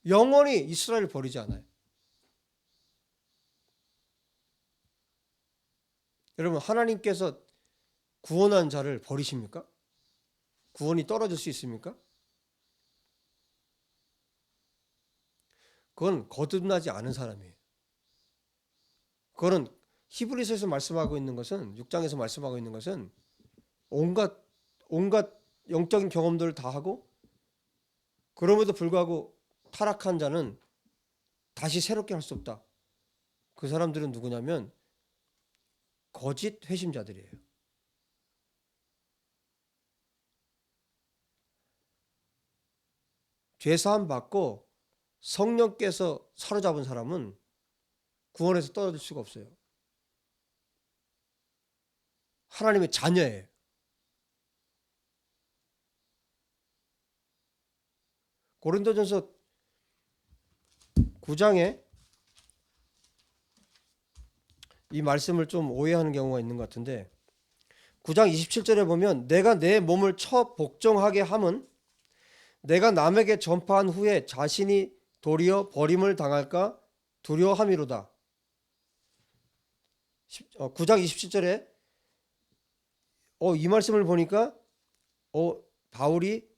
영원히 이스라엘을 버리지 않아요. 여러분, 하나님께서 구원한 자를 버리십니까? 구원이 떨어질 수 있습니까? 그건 거듭나지 않은 사람이에요. 그거는 히브리서에서 말씀하고 있는 것은, 6장에서 말씀하고 있는 것은 온갖 영적인 경험들을 다 하고 그럼에도 불구하고 타락한 자는 다시 새롭게 할 수 없다. 그 사람들은 누구냐면 거짓 회심자들이에요. 죄사함 받고 성령께서 사로잡은 사람은 구원에서 떨어질 수가 없어요. 하나님의 자녀예요. 고린도전서 9장에 이 말씀을 좀 오해하는 경우가 있는 것 같은데, 9장 27절에 보면 내가 내 몸을 처 복종하게 함은 내가 남에게 전파한 후에 자신이 도리어 버림을 당할까 두려워함이로다. 9장 27절에 이 말씀을 보니까 바울이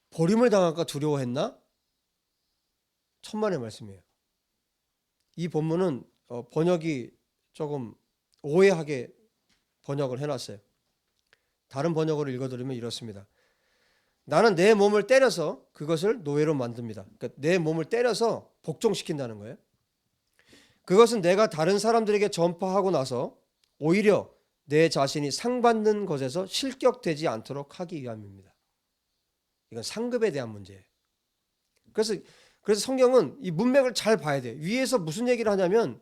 버림을 당할까 두려워했나? 천만의 말씀이에요. 이 본문은 번역이 조금 오해하게 번역을 해놨어요. 다른 번역으로 읽어드리면 이렇습니다. 나는 내 몸을 때려서 그것을 노예로 만듭니다. 그러니까 내 몸을 때려서 복종시킨다는 거예요. 그것은 내가 다른 사람들에게 전파하고 나서 오히려 내 자신이 상받는 것에서 실격되지 않도록 하기 위함입니다. 이건 상급에 대한 문제예요. 그래서 성경은 이 문맥을 잘 봐야 돼요. 위에서 무슨 얘기를 하냐면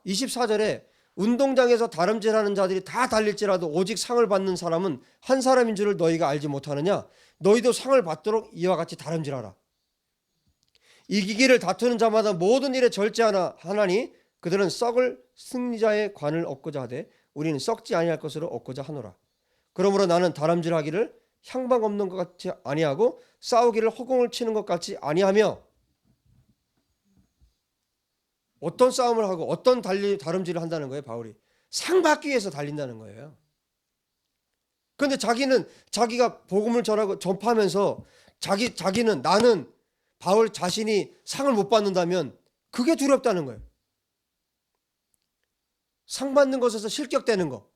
24절에 운동장에서 다름질하는 자들이 다 달릴지라도 오직 상을 받는 사람은 한 사람인 줄을 너희가 알지 못하느냐? 너희도 상을 받도록 이와 같이 다름질하라. 이기기를 다투는 자마다 모든 일에 절제하나니 그들은 썩을 승리자의 관을 얻고자 하되 우리는 썩지 아니할 것으로 얻고자 하노라. 그러므로 나는 다름질하기를 향방 없는 것 같이 아니하고 싸우기를 허공을 치는 것 같이 아니하며. 어떤 싸움을 하고 어떤 다름질을 한다는 거예요, 바울이? 상 받기 위해서 달린다는 거예요. 그런데 자기는 자기가 복음을 전파하면서 자기는 나는 바울 자신이 상을 못 받는다면 그게 두렵다는 거예요. 상 받는 것에서 실격되는 거.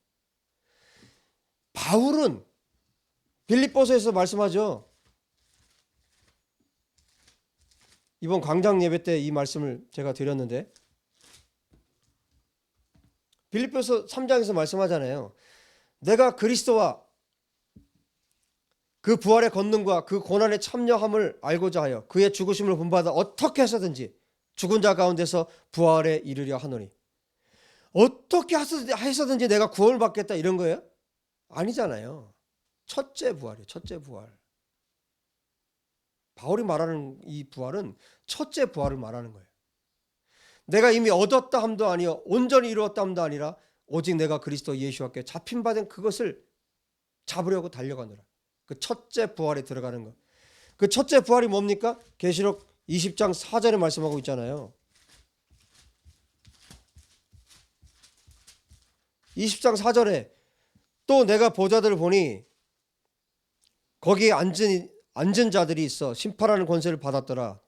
바울은 빌립보서에서 말씀하죠. 이번 광장 예배 때 이 말씀을 제가 드렸는데 빌립보서 3장에서 말씀하잖아요. 내가 그리스도와 그 부활의 권능과 그 고난에 참여함을 알고자 하여 그의 죽으심을 본받아 어떻게 해서든지 죽은 자 가운데서 부활에 이르려 하노니. 어떻게 해서든지 내가 구원을 받겠다 이런 거예요? 아니잖아요. 첫째 부활이에요. 첫째 부활. 바울이 말하는 이 부활은 첫째 부활을 말하는 거예요. 내가 이미 얻었다 함도 아니요 온전히 이루었다 함도 아니라 오직 내가 그리스도 예수와 함께 잡힌 바 된 그것을 잡으려고 달려가노라. 그 첫째 부활에 들어가는 것. 그 첫째 부활이 뭡니까? 계시록 20장 4절에 말씀하고 있잖아요. 20장 4절에 또 내가 보좌들을 보니 거기에 앉은 자들이 있어 심판하는 권세를 받았더라.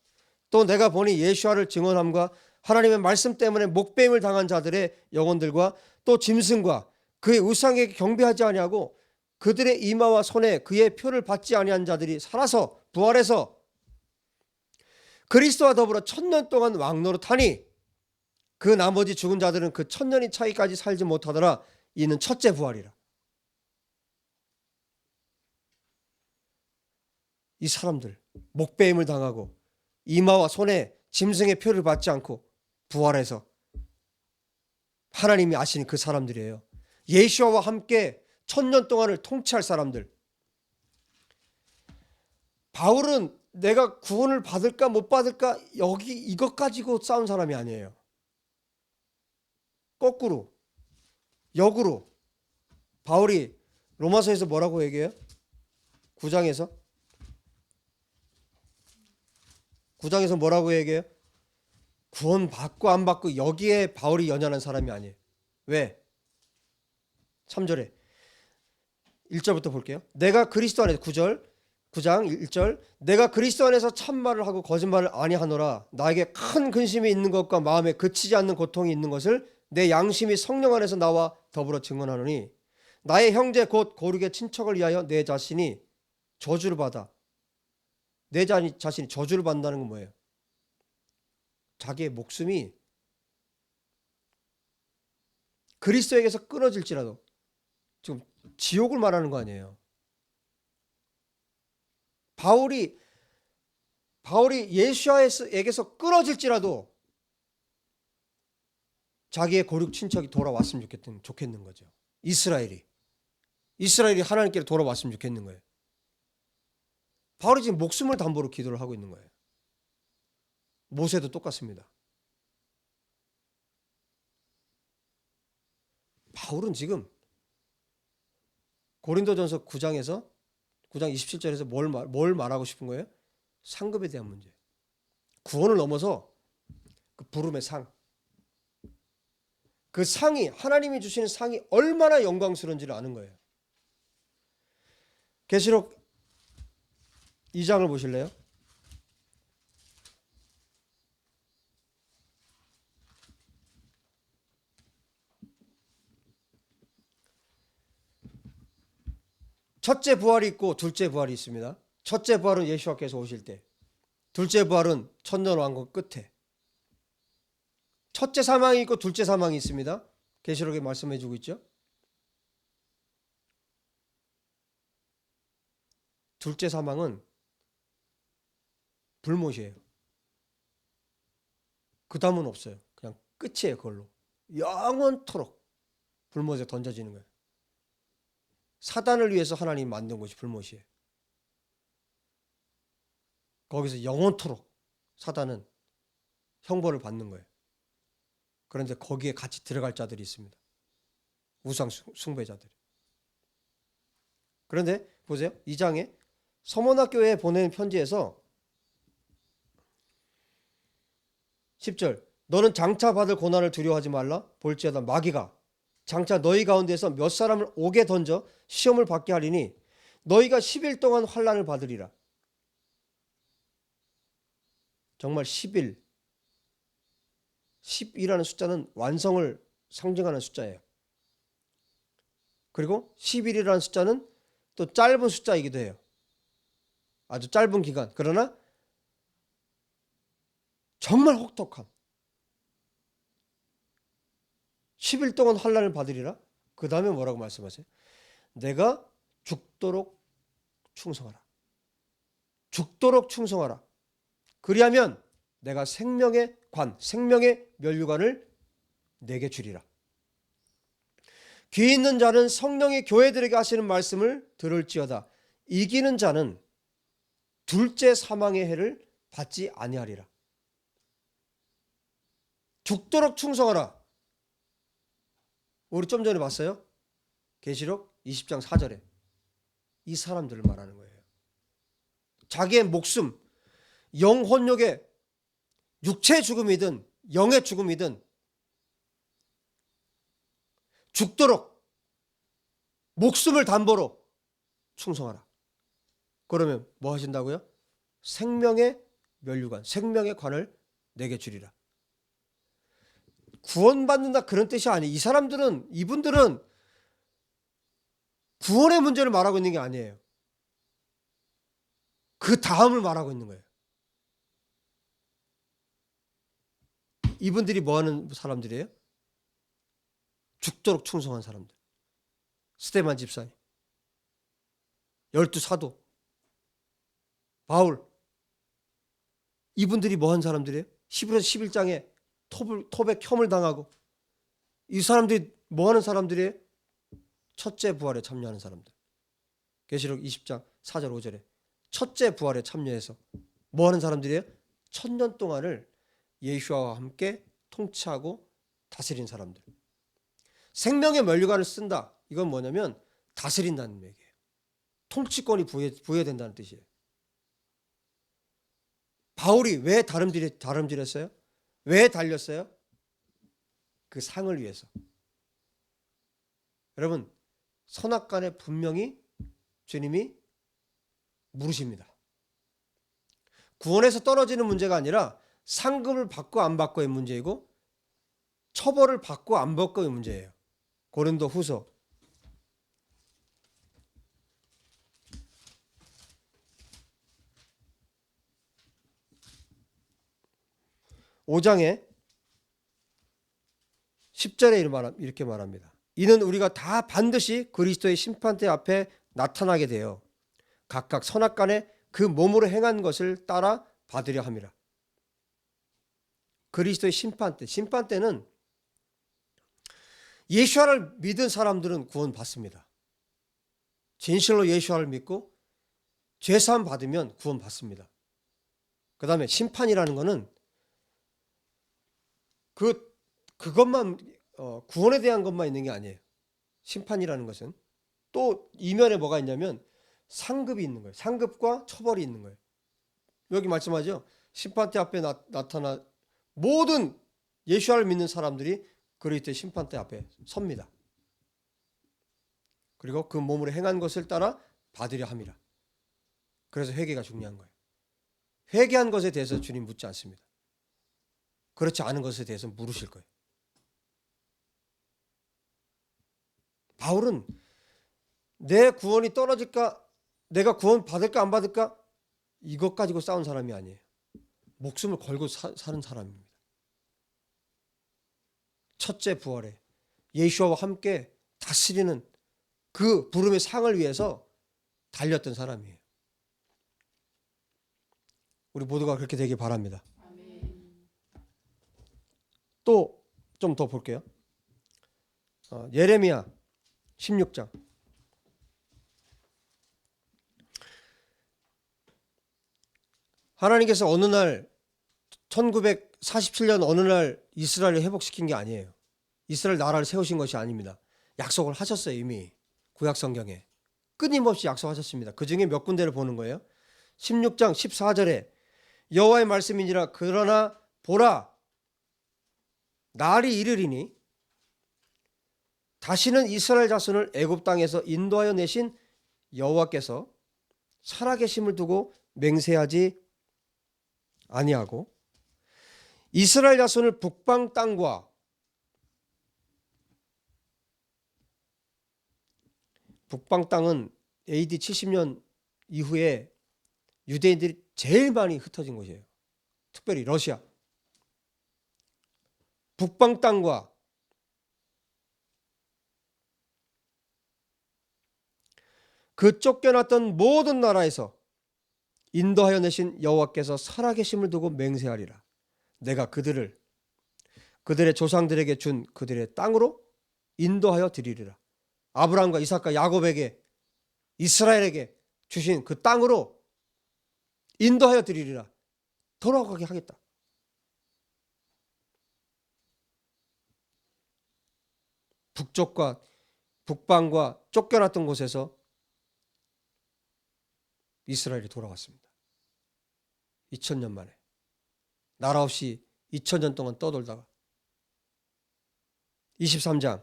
또 내가 보니 예수와를 증언함과 하나님의 말씀 때문에 목배임을 당한 자들의 영혼들과 또 짐승과 그의 우상에게 경배하지 아니하고 그들의 이마와 손에 그의 표를 받지 아니한 자들이 살아서 부활해서 그리스도와 더불어 1000년 동안 왕노릇하니 그 나머지 죽은 자들은 그 1000년이 차이까지 살지 못하더라. 이는 첫째 부활이라. 이 사람들 목배임을 당하고 이마와 손에 짐승의 표를 받지 않고 부활해서 하나님이 아시는 그 사람들이에요. 예수와 함께 1000년 동안을 통치할 사람들. 바울은 내가 구원을 받을까 못 받을까 여기 이것 가지고 싸운 사람이 아니에요. 거꾸로 역으로 바울이 로마서에서 뭐라고 얘기해요? 9장에서 뭐라고 얘기해요? 구원 받고 안 받고 여기에 바울이 연연한 사람이 아니에요. 왜? 3절에 1절부터 볼게요. 내가 그리스도 안에서 9장 1절 내가 그리스도 안에서 참말을 하고 거짓말을 아니하노라. 나에게 큰 근심이 있는 것과 마음에 그치지 않는 고통이 있는 것을 내 양심이 성령 안에서 나와 더불어 증언하노니 나의 형제 곧 고륙의 친척을 위하여 내 자신이 저주를 받아. 내 자신이 저주를 받는다는 건 뭐예요? 자기의 목숨이 그리스도에게서 끊어질지라도 지금 지옥을 말하는 거 아니에요. 바울이 예수야에게서 끊어질지라도 자기의 고륙 친척이 돌아왔으면 좋겠는 거죠. 이스라엘이 하나님께로 돌아왔으면 좋겠는 거예요. 바울이 지금 목숨을 담보로 기도를 하고 있는 거예요. 모세도 똑같습니다. 바울은 지금 고린도전서 9장 27절에서 뭘 말하고 싶은 거예요? 상급에 대한 문제. 구원을 넘어서 그 부름의 상. 그 상이 하나님이 주시는 상이 얼마나 영광스러운지를 아는 거예요. 계시록 2장을 보실래요? 첫째 부활이 있고 둘째 부활이 있습니다. 첫째 부활은 예수와께서 오실 때, 둘째 부활은 천년왕국 끝에. 첫째 사망이 있고 둘째 사망이 있습니다. 계시록에 말씀해 주고 있죠. 둘째 사망은 불못이에요. 그 다음은 없어요. 그냥 끝이에요. 그걸로 영원토록 불못에 던져지는 거예요. 사단을 위해서 하나님이 만든 것이 불못이에요. 거기서 영원토록 사단은 형벌을 받는 거예요. 그런데 거기에 같이 들어갈 자들이 있습니다. 우상 숭배자들이. 그런데 보세요. 2장에 서머나 교회에 보낸 편지에서 10절, 너는 장차 받을 고난을 두려워하지 말라. 볼지어다 마귀가 장차 너희 가운데서 몇 사람을 옥에 던져 시험을 받게 하리니 너희가 10일 동안 환난을 받으리라. 정말 10일, 10이라는 숫자는 완성을 상징하는 숫자예요. 그리고 10일이라는 숫자는 또 짧은 숫자이기도 해요. 아주 짧은 기간. 그러나 정말 혹독한 10일 동안 환난을 받으리라. 그 다음에 뭐라고 말씀하세요? 내가 죽도록 충성하라. 죽도록 충성하라. 그리하면 내가 생명의 관, 생명의 면류관을 내게 주리라. 귀 있는 자는 성령이 교회들에게 하시는 말씀을 들을지어다. 이기는 자는 둘째 사망의 해를 받지 아니하리라. 죽도록 충성하라. 우리 좀 전에 봤어요. 계시록 20장 4절에 이 사람들을 말하는 거예요. 자기의 목숨, 영혼욕의 육체의 죽음이든 영의 죽음이든 죽도록 목숨을 담보로 충성하라. 그러면 뭐 하신다고요? 생명의 면류관, 생명의 관을 내게 주리라. 구원받는다 그런 뜻이 아니에요. 이 사람들은, 이분들은 구원의 문제를 말하고 있는 게 아니에요. 그 다음을 말하고 있는 거예요. 이분들이 뭐 하는 사람들이에요? 죽도록 충성한 사람들. 스데반 집사님, 12사도, 바울. 이분들이 뭐 한 사람들이에요? 11에서 11장에 톱에 켬을 당하고. 이 사람들이 뭐 하는 사람들이에요? 첫째 부활에 참여하는 사람들. 계시록 20장 4절 5절에 첫째 부활에 참여해서 뭐 하는 사람들이에요? 1000년 동안을 예수와 함께 통치하고 다스린 사람들. 생명의 면류관을 쓴다. 이건 뭐냐면 다스린다는 얘기예요. 통치권이 부여된다는 뜻이에요. 바울이 왜 다름질했어요? 왜 달렸어요? 그 상을 위해서. 여러분, 선악간에 분명히 주님이 물으십니다. 구원에서 떨어지는 문제가 아니라 상급을 받고 안 받고의 문제이고 처벌을 받고 안 받고의 문제예요. 고린도 후서 5장에 10절에 이렇게 말합니다. 이는 우리가 다 반드시 그리스도의 심판대 앞에 나타나게 되어 각각 선악간에 그 몸으로 행한 것을 따라 받으려 함이라. 그리스도의 심판대는 예수와를 믿은 사람들은 구원받습니다. 진실로 예수와를 믿고 죄사함 받으면 구원받습니다. 그 다음에 심판이라는 것은 그것만 구원에 대한 것만 있는 게 아니에요. 심판이라는 것은 또 이면에 뭐가 있냐면 상급이 있는 거예요. 상급과 처벌이 있는 거예요. 여기 말씀하죠. 심판대 앞에 나타나 모든 예수와를 믿는 사람들이 그리스도의 심판대 앞에 섭니다. 그리고 그 몸으로 행한 것을 따라 받으려 함이라. 그래서 회개가 중요한 거예요. 회개한 것에 대해서 주님 묻지 않습니다. 그렇지 않은 것에 대해서 물으실 거예요. 바울은 내 구원이 떨어질까? 내가 구원 받을까 안 받을까? 이것 가지고 싸운 사람이 아니에요. 목숨을 걸고 사는 사람입니다. 첫째 부활에 예수와 함께 다스리는 그 부름의 상을 위해서 달렸던 사람이에요. 우리 모두가 그렇게 되길 바랍니다. 또 좀 더 볼게요. 예레미야 16장. 하나님께서 어느 날 1947년 어느 날 이스라엘을 회복시킨 게 아니에요. 이스라엘 나라를 세우신 것이 아닙니다. 약속을 하셨어요. 이미 구약 성경에 끊임없이 약속하셨습니다. 그 중에 몇 군데를 보는 거예요. 16장 14절에 여호와의 말씀이니라. 그러나 보라, 날이 이르리니 다시는 이스라엘 자손을 애굽 땅에서 인도하여 내신 여호와께서 살아계심을 두고 맹세하지 아니하고 이스라엘 자손을 북방 땅과 북방 땅은 AD 70년 이후에 유대인들이 제일 많이 흩어진 곳이에요. 특별히 러시아. 북방 땅과 그 쫓겨났던 모든 나라에서 인도하여 내신 여호와께서 살아계심을 두고 맹세하리라. 내가 그들의 조상들에게 준 그들의 땅으로 인도하여 드리리라. 아브라함과 이삭과 야곱에게 이스라엘에게 주신 그 땅으로 인도하여 드리리라. 돌아가게 하겠다. 북쪽과 북방과 쫓겨났던 곳에서 이스라엘이 돌아왔습니다. 2000년 만에. 나라 없이 2000년 동안 떠돌다가 23장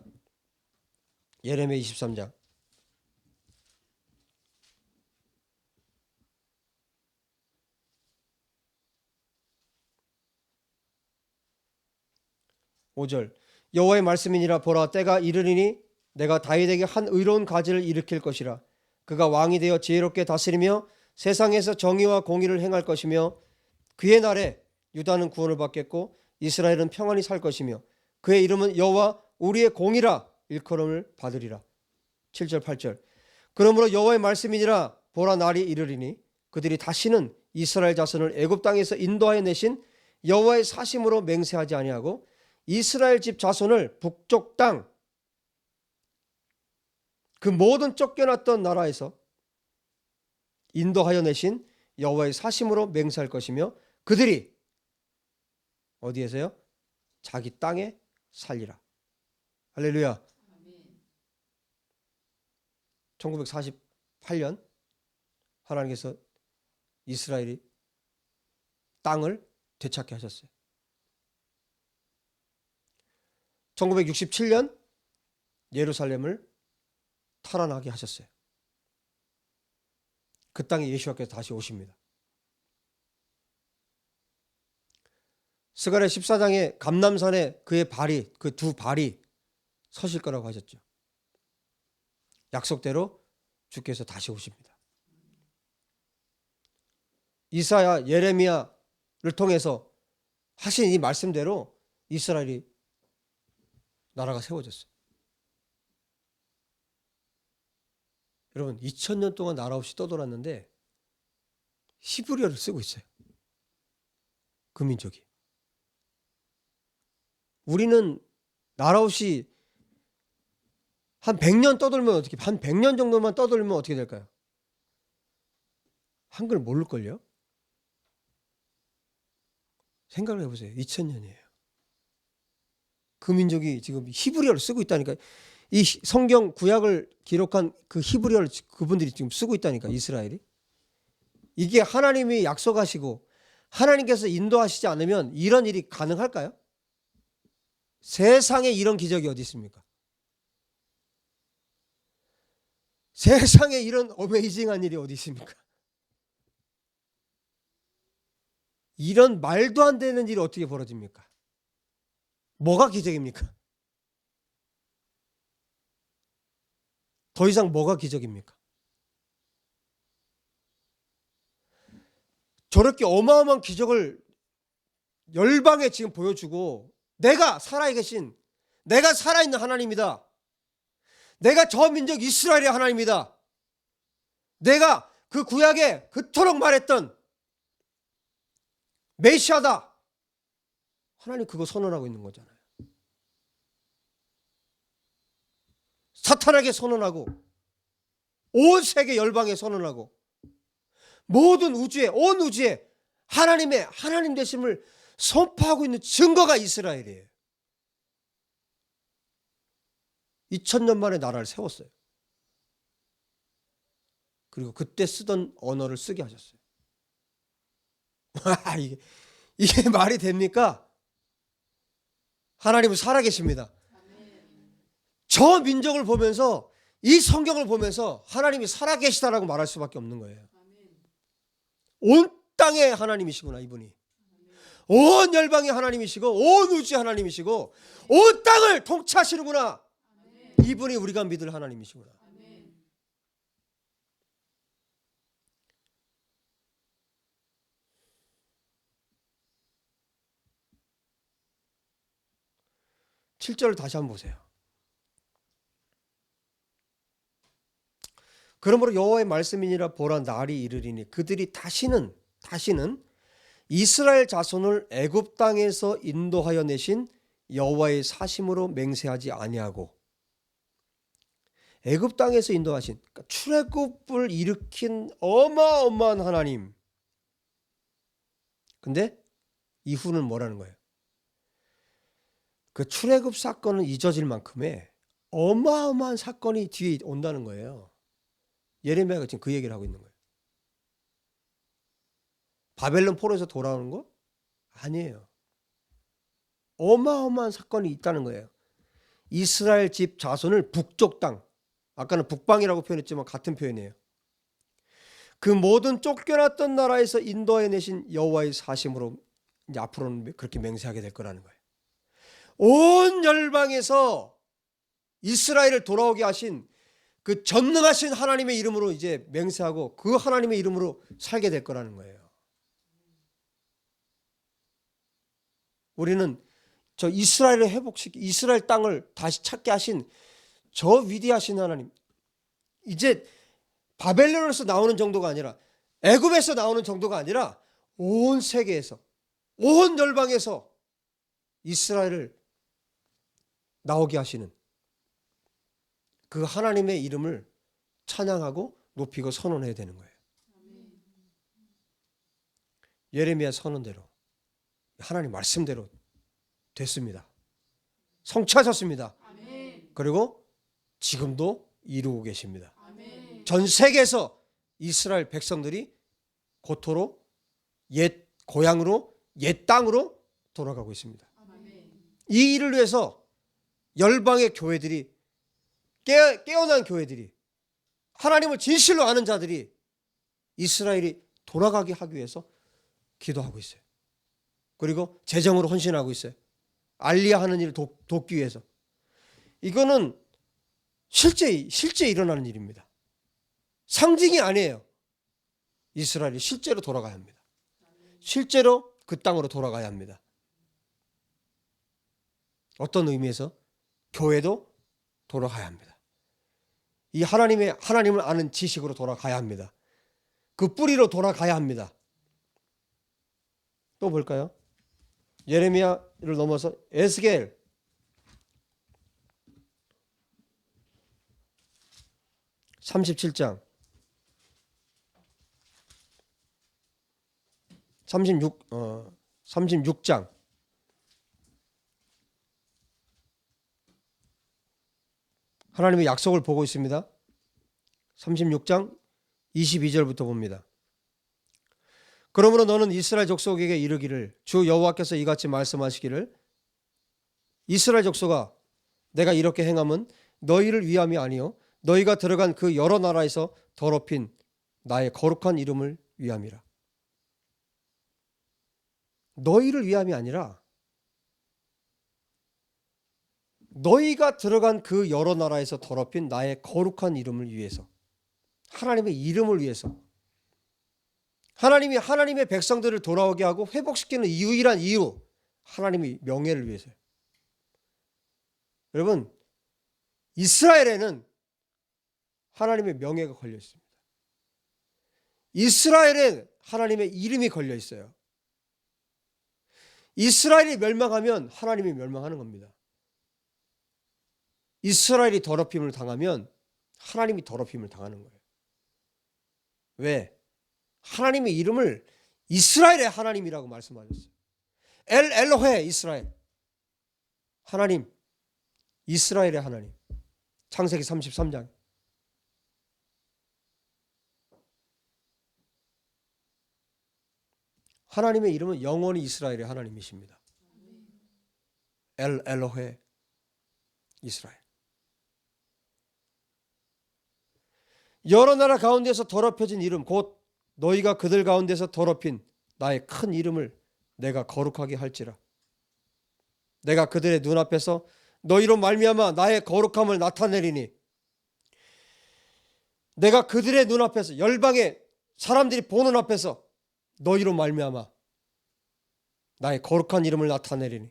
예레미야 23장 (5절) 여호와의 말씀이니라. 보라, 때가 이르리니 내가 다윗에게 한 의로운 가지를 일으킬 것이라. 그가 왕이 되어 지혜롭게 다스리며 세상에서 정의와 공의를 행할 것이며 그의 날에 유다는 구원을 받겠고 이스라엘은 평안히 살 것이며 그의 이름은 여호와 우리의 공이라 일컬음을 받으리라. 7절 8절 그러므로 여호와의 말씀이니라. 보라, 날이 이르리니 그들이 다시는 이스라엘 자손을 애굽 땅에서 인도하여 내신 여호와의 사심으로 맹세하지 아니하고 이스라엘 집 자손을 북쪽 땅 그 모든 쫓겨났던 나라에서 인도하여 내신 여호와의 사심으로 맹세할 것이며 그들이 어디에서요? 자기 땅에 살리라. 할렐루야. 1948년 하나님께서 이스라엘이 땅을 되찾게 하셨어요. 1967년 예루살렘을 탈환하게 하셨어요. 그 땅에 예수와께서 다시 오십니다. 스가랴 14장에 감람산에 그의 발이, 그 두 발이 서실 거라고 하셨죠. 약속대로 주께서 다시 오십니다. 이사야, 예레미야를 통해서 하신 이 말씀대로 이스라엘이 나라가 세워졌어요. 여러분 2000년 동안 나라 없이 떠돌았는데 히브리어를 쓰고 있어요. 그 민족이. 우리는 나라 없이 한 100년 떠돌면 어떻게, 한 100년 정도만 떠돌면 어떻게 될까요? 한글 모를걸요? 생각을 해보세요. 2000년이에요. 그 민족이 지금 히브리어를 쓰고 있다니까. 이 성경 구약을 기록한 그 히브리어를 그분들이 지금 쓰고 있다니까, 이스라엘이. 이게 하나님이 약속하시고 하나님께서 인도하시지 않으면 이런 일이 가능할까요? 세상에 이런 기적이 어디 있습니까? 세상에 이런 어메이징한 일이 어디 있습니까? 이런 말도 안 되는 일이 어떻게 벌어집니까? 뭐가 기적입니까? 더 이상 뭐가 기적입니까? 저렇게 어마어마한 기적을 열방에 지금 보여주고 내가 살아계신, 내가 살아있는 하나님이다. 내가 저 민족 이스라엘의 하나님이다. 내가 그 구약에 그토록 말했던 메시아다. 하나님 그거 선언하고 있는 거잖아요. 사탄에게 선언하고 온 세계 열방에 선언하고 모든 우주에, 온 우주에 하나님의 하나님 되심을 선포하고 있는 증거가 이스라엘이에요. 2000년 만에 나라를 세웠어요. 그리고 그때 쓰던 언어를 쓰게 하셨어요. 이게 말이 됩니까? 하나님은 살아계십니다. 저 민족을 보면서, 이 성경을 보면서 하나님이 살아계시다라고 말할 수밖에 없는 거예요. 온 땅의 하나님이시구나, 이분이. 온 열방의 하나님이시고 온 우주의 하나님이시고 온 땅을 통치하시는구나. 이분이 우리가 믿을 하나님이시구나. 7절을 다시 한번 보세요. 그러므로 여호와의 말씀이니라 보라, 날이 이르리니 그들이 다시는 이스라엘 자손을 애굽 땅에서 인도하여 내신 여호와의 사심으로 맹세하지 아니하고, 애굽 땅에서 인도하신, 그러니까 출애굽을 일으킨 어마어마한 하나님. 근데 이후는 뭐라는 거예요? 그 출애굽 사건은 잊어질 만큼의 어마어마한 사건이 뒤에 온다는 거예요. 예레미야가 지금 그 얘기를 하고 있는 거예요. 바벨론 포로에서 돌아오는 거? 아니에요. 어마어마한 사건이 있다는 거예요. 이스라엘 집 자손을 북쪽 땅, 아까는 북방이라고 표현했지만 같은 표현이에요. 그 모든 쫓겨났던 나라에서 인도해 내신 여호와의 사심으로 이제 앞으로는 그렇게 맹세하게 될 거라는 거예요. 온 열방에서 이스라엘을 돌아오게 하신 그 전능하신 하나님의 이름으로 이제 맹세하고 그 하나님의 이름으로 살게 될 거라는 거예요. 우리는 저 이스라엘을 회복시키, 이스라엘 땅을 다시 찾게 하신 저 위대하신 하나님, 이제 바벨론에서 나오는 정도가 아니라, 애굽에서 나오는 정도가 아니라 온 세계에서, 온 열방에서 이스라엘을 나오게 하시는 그 하나님의 이름을 찬양하고 높이고 선언해야 되는 거예요. 예레미야 선언대로, 하나님 말씀대로 됐습니다. 성취하셨습니다. 그리고 지금도 이루고 계십니다. 전 세계에서 이스라엘 백성들이 고토로 옛 고향으로, 옛 땅으로 돌아가고 있습니다. 이 일을 위해서 열방의 교회들이, 깨어난 교회들이, 하나님을 진실로 아는 자들이 이스라엘이 돌아가게 하기 위해서 기도하고 있어요. 그리고 재정으로 헌신하고 있어요. 알리야 하는 일을 돕기 위해서. 이거는 실제 일어나는 일입니다. 상징이 아니에요. 이스라엘이 실제로 돌아가야 합니다. 실제로 그 땅으로 돌아가야 합니다. 어떤 의미에서? 교회도 돌아가야 합니다. 이 하나님을 아는 지식으로 돌아가야 합니다. 그 뿌리로 돌아가야 합니다. 또 볼까요? 예레미야를 넘어서 에스겔 37장 36장 하나님의 약속을 보고 있습니다. 36장 22절부터 봅니다. 그러므로 너는 이스라엘 족속에게 이르기를, 주 여호와께서 이같이 말씀하시기를, 이스라엘 족속아, 내가 이렇게 행함은 너희를 위함이 아니요 너희가 들어간 그 여러 나라에서 더럽힌 나의 거룩한 이름을 위함이라. 너희를 위함이 아니라 너희가 들어간 그 여러 나라에서 더럽힌 나의 거룩한 이름을 위해서, 하나님의 이름을 위해서, 하나님이 하나님의 백성들을 돌아오게 하고 회복시키는 유일한 이유, 하나님의 명예를 위해서요. 여러분, 이스라엘에는 하나님의 명예가 걸려 있습니다. 이스라엘에 하나님의 이름이 걸려 있어요. 이스라엘이 멸망하면 하나님이 멸망하는 겁니다. 이스라엘이 더럽힘을 당하면 하나님이 더럽힘을 당하는 거예요. 왜? 하나님의 이름을 이스라엘의 하나님이라고 말씀하셨어요. 엘로헤 이스라엘, 하나님, 이스라엘의 하나님. 창세기 33장. 하나님의 이름은 영원히 이스라엘의 하나님이십니다. 엘로헤 이스라엘. 여러 나라 가운데서 더럽혀진 이름, 곧 너희가 그들 가운데서 더럽힌 나의 큰 이름을 내가 거룩하게 할지라. 내가 그들의 눈앞에서 너희로 말미암아 나의 거룩함을 나타내리니, 내가 그들의 눈앞에서, 열방의 사람들이 보는 앞에서 너희로 말미암아 나의 거룩한 이름을 나타내리니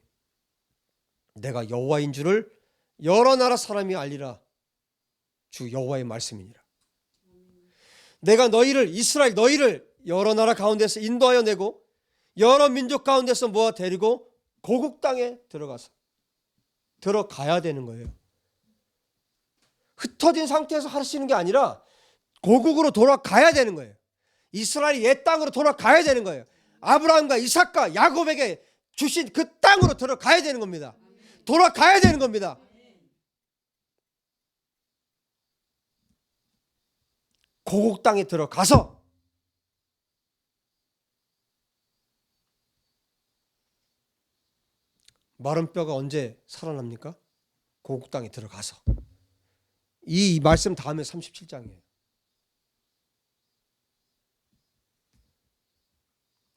내가 여호와인 줄을 여러 나라 사람이 알리라. 주 여호와의 말씀이니라. 내가 너희를, 이스라엘 너희를 여러 나라 가운데서 인도하여 내고 여러 민족 가운데서 모아 데리고 고국 땅에 들어가야 되는 거예요. 흩어진 상태에서 하시는 게 아니라 고국으로 돌아가야 되는 거예요. 이스라엘이 옛 땅으로 돌아가야 되는 거예요. 아브라함과 이삭과 야곱에게 주신 그 땅으로 들어가야 되는 겁니다. 돌아가야 되는 겁니다. 고국 땅에 들어가서 마른 뼈가 언제 살아납니까? 고국 땅에 들어가서. 이 말씀 다음에 37장이에요.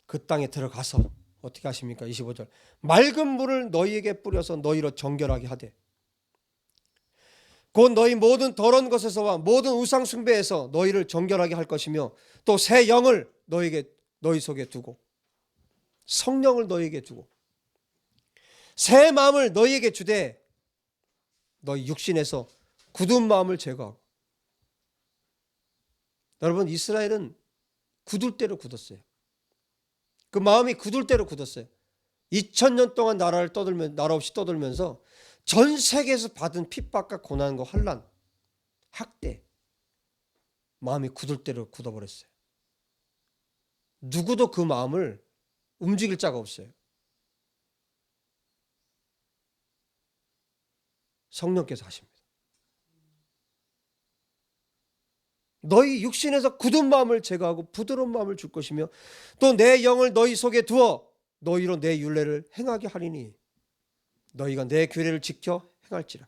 그 땅에 들어가서 어떻게 하십니까? 25절. 맑은 물을 너희에게 뿌려서 너희로 정결하게 하되, 곧 너희 모든 더러운 것에서와 모든 우상 숭배에서 너희를 정결하게 할 것이며, 또 새 영을 너희 속에 두고, 성령을 너희에게 두고, 새 마음을 너희에게 주되 너희 육신에서 굳은 마음을 제거하고. 여러분, 이스라엘은 굳을 대로 굳었어요. 그 마음이 굳을 대로 굳었어요. 2000년 동안 나라 없이 떠들면서 전 세계에서 받은 핍박과 고난과 환난, 학대, 마음이 굳을 대로 굳어버렸어요. 누구도 그 마음을 움직일 자가 없어요. 성령께서 하십니다. 너희 육신에서 굳은 마음을 제거하고 부드러운 마음을 줄 것이며, 또 내 영을 너희 속에 두어 너희로 내 율례를 행하게 하리니 너희가 내 규례를 지켜 행할지라.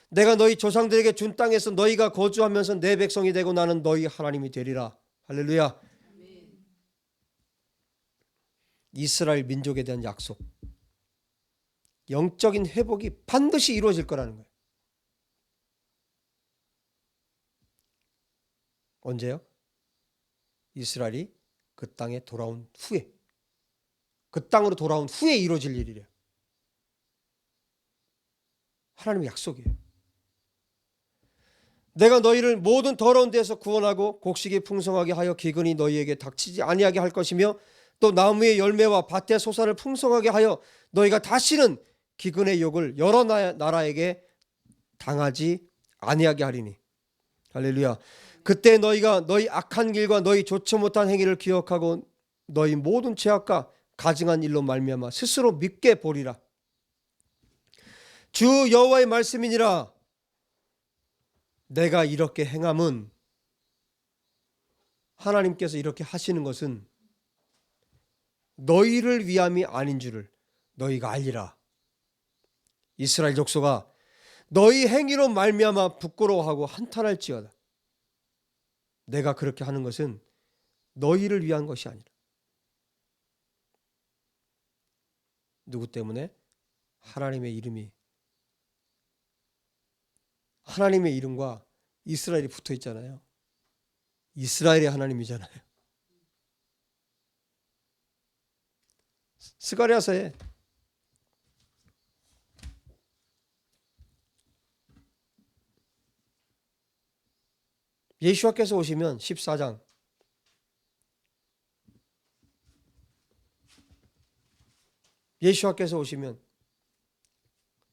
내가 너희 조상들에게 준 땅에서 너희가 거주하면서 내 백성이 되고 나는 너희 하나님이 되리라. 할렐루야. 이스라엘 민족에 대한 약속, 영적인 회복이 반드시 이루어질 거라는 거예요. 언제요? 이스라엘이 그 땅에 돌아온 후에, 그 땅으로 돌아온 후에 이루어질 일이래요. 하나님의 약속이에요. 내가 너희를 모든 더러운 데서 구원하고 곡식이 풍성하게 하여 기근이 너희에게 닥치지 아니하게 할 것이며, 또 나무의 열매와 밭의 소산을 풍성하게 하여 너희가 다시는 기근의 욕을 여러 나라에게 당하지 아니하게 하리니. 할렐루야. 그때 너희가 너희 악한 길과 너희 좋지 못한 행위를 기억하고 너희 모든 죄악과 가증한 일로 말미암아 스스로 믿게 보리라. 주 여호와의 말씀이니라. 내가 이렇게 행함은, 하나님께서 이렇게 하시는 것은 너희를 위함이 아닌 줄을 너희가 알리라. 이스라엘 족속아, 너희 행위로 말미암아 부끄러워하고 한탄할지어다. 내가 그렇게 하는 것은 너희를 위한 것이 아니라. 누구 때문에? 하나님의 이름이 하나님의 이름과 이스라엘이 붙어 있잖아요. 이스라엘의 하나님이잖아요. 스가랴서에 예수와께서 오시면 14장 예수와께서 오시면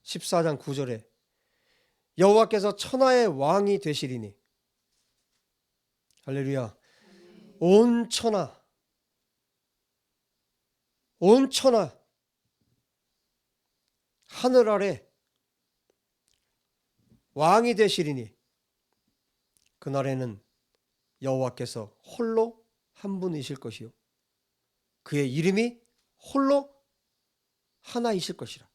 14장 9절에 여호와께서 천하의 왕이 되시리니 할렐루야. 온 천하 하늘 아래 왕이 되시리니 그날에는 여호와께서 홀로 한 분이실 것이요 그의 이름이 홀로 하나이실 것이라.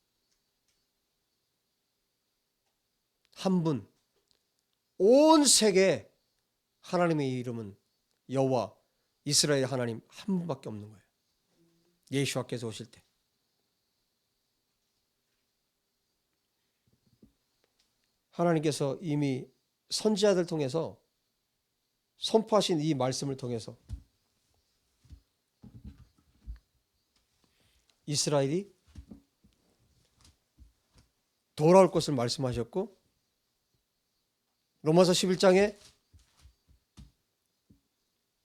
한 분, 온 세계에 하나님의 이름은 여호와 이스라엘 하나님 한 분밖에 없는 거예요. 예수와께서 오실 때. 하나님께서 이미 선지자들 통해서 선포하신 이 말씀을 통해서 이스라엘이 돌아올 것을 말씀하셨고, 로마서 11장에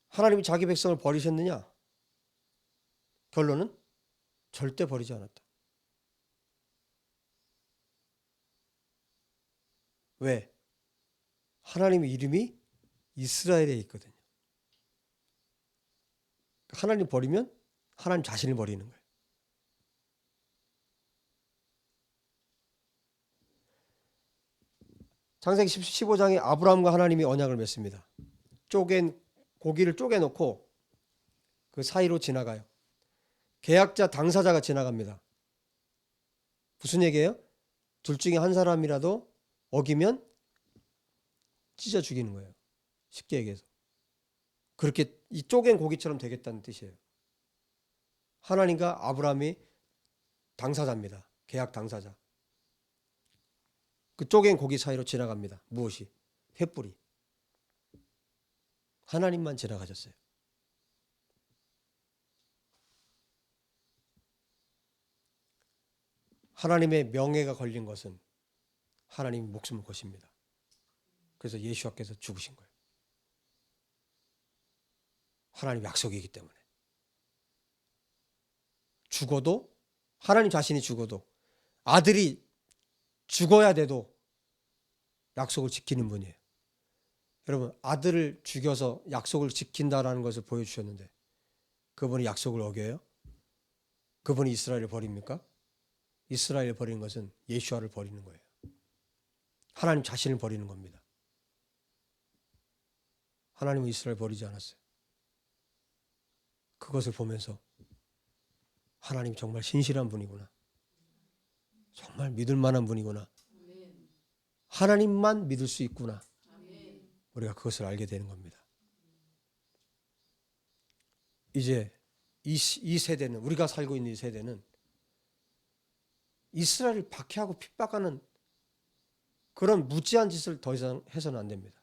하나님이 자기 백성을 버리셨느냐? 결론은 절대 버리지 않았다. 왜? 하나님의 이름이 이스라엘에 있거든요. 하나님 버리면 하나님 자신을 버리는 거예요. 창세기 15장에 아브라함과 하나님이 언약을 맺습니다. 고기를 쪼개놓고 그 사이로 지나가요. 계약자, 당사자가 지나갑니다. 무슨 얘기예요? 둘 중에 한 사람이라도 어기면 찢어 죽이는 거예요. 쉽게 얘기해서. 그렇게 이 쪼갠 고기처럼 되겠다는 뜻이에요. 하나님과 아브라함이 당사자입니다. 계약 당사자. 그 쪼갠 고기 사이로 지나갑니다. 무엇이? 횃불이. 하나님만 지나가셨어요. 하나님의 명예가 걸린 것은 하나님이 목숨을 거십니다. 그래서 예수와께서 죽으신 거예요. 하나님 약속이기 때문에. 죽어도, 하나님 자신이 죽어도, 아들이 죽어야 돼도 약속을 지키는 분이에요. 여러분, 아들을 죽여서 약속을 지킨다라는 것을 보여주셨는데 그분이 약속을 어겨요? 그분이 이스라엘을 버립니까? 이스라엘을 버리는 것은 예수와를 버리는 거예요. 하나님 자신을 버리는 겁니다. 하나님은 이스라엘 버리지 않았어요. 그것을 보면서 하나님 정말 신실한 분이구나. 정말 믿을 만한 분이구나. 하나님만 믿을 수 있구나. 우리가 그것을 알게 되는 겁니다. 이제 이 세대는, 우리가 살고 있는 이 세대는 이스라엘을 박해하고 핍박하는 그런 무지한 짓을 더 이상 해서는 안 됩니다.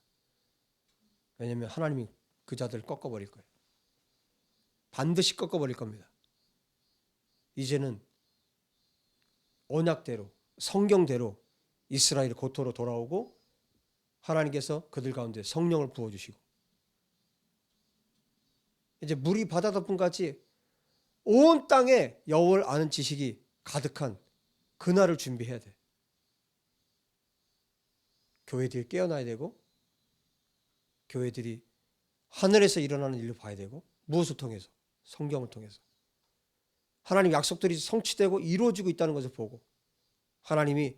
왜냐하면 하나님이 그 자들을 꺾어버릴 거예요. 반드시 꺾어버릴 겁니다. 이제는 언약대로, 성경대로 이스라엘이 고토로 돌아오고 하나님께서 그들 가운데 성령을 부어주시고 이제 물이 바다 덮음같이 온 땅에 여호와를 아는 지식이 가득한 그날을 준비해야 돼. 교회들이 깨어나야 되고 교회들이 하늘에서 일어나는 일을 봐야 되고 무엇을 통해서? 성경을 통해서. 하나님 약속들이 성취되고 이루어지고 있다는 것을 보고 하나님이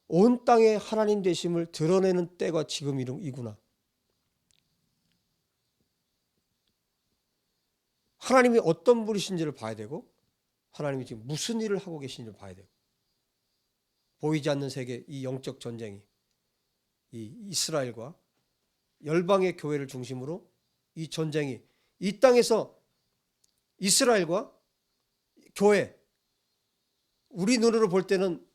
온 땅에 하나님 되심을 드러내는 때가 지금이구나. 하나님이 어떤 분이신지를 봐야 되고 하나님이 지금 무슨 일을 하고 계신지를 봐야 되고 보이지 않는 세계 이 영적 전쟁이 이 이스라엘과 열방의 교회를 중심으로 이 전쟁이 이 땅에서 이스라엘과 교회, 우리 눈으로 볼 때는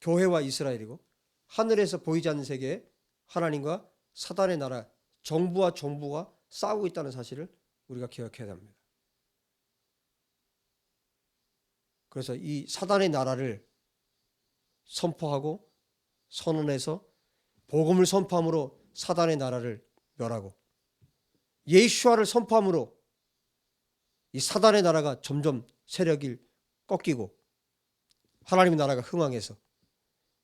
교회와 이스라엘이고 하늘에서 보이지 않는 세계에 하나님과 사단의 나라, 정부와 정부가 싸우고 있다는 사실을 우리가 기억해야 합니다. 그래서 이 사단의 나라를 선포하고 선언해서 복음을 선포함으로 사단의 나라를 멸하고, 예수와를 선포함으로 이 사단의 나라가 점점 세력이 꺾이고 하나님의 나라가 흥왕해서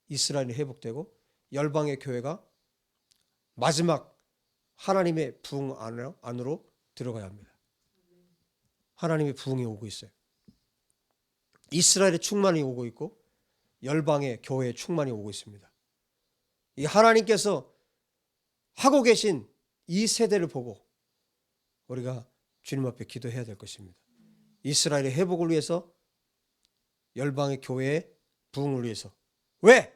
이스라엘이 회복되고 열방의 교회가 마지막 하나님의 부흥 안으로 들어가야 합니다. 하나님의 부흥이 오고 있어요. 이스라엘의 충만이 오고 있고 열방의 교회의 충만이 오고 있습니다. 이 하나님께서 하고 계신 이 세대를 보고 우리가 주님 앞에 기도해야 될 것입니다. 이스라엘의 회복을 위해서, 열방의 교회의 부흥을 위해서. 왜?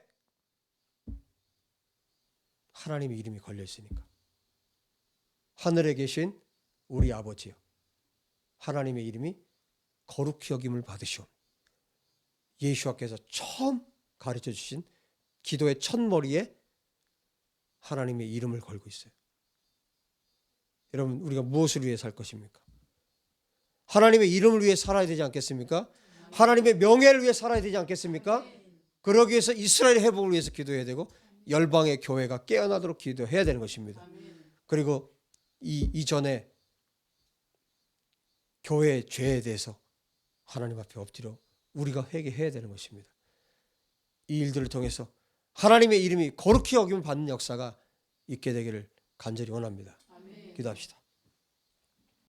하나님의 이름이 걸려 있으니까. 하늘에 계신 우리 아버지여, 하나님의 이름이 거룩히 여김을 받으시오. 예수와께서 처음 가르쳐 주신 기도의 첫머리에 하나님의 이름을 걸고 있어요. 여러분, 우리가 무엇을 위해 살 것입니까? 하나님의 이름을 위해 살아야 되지 않겠습니까? 하나님의 명예를 위해 살아야 되지 않겠습니까? 그러기 위해서 이스라엘의 회복을 위해서 기도해야 되고 열방의 교회가 깨어나도록 기도해야 되는 것입니다. 그리고 이전에 교회의 죄에 대해서 하나님 앞에 엎드려 우리가 회개해야 되는 것입니다. 이 일들을 통해서 하나님의 이름이 거룩히 여김을 받는 역사가 있게 되기를 간절히 원합니다. 기도합시다.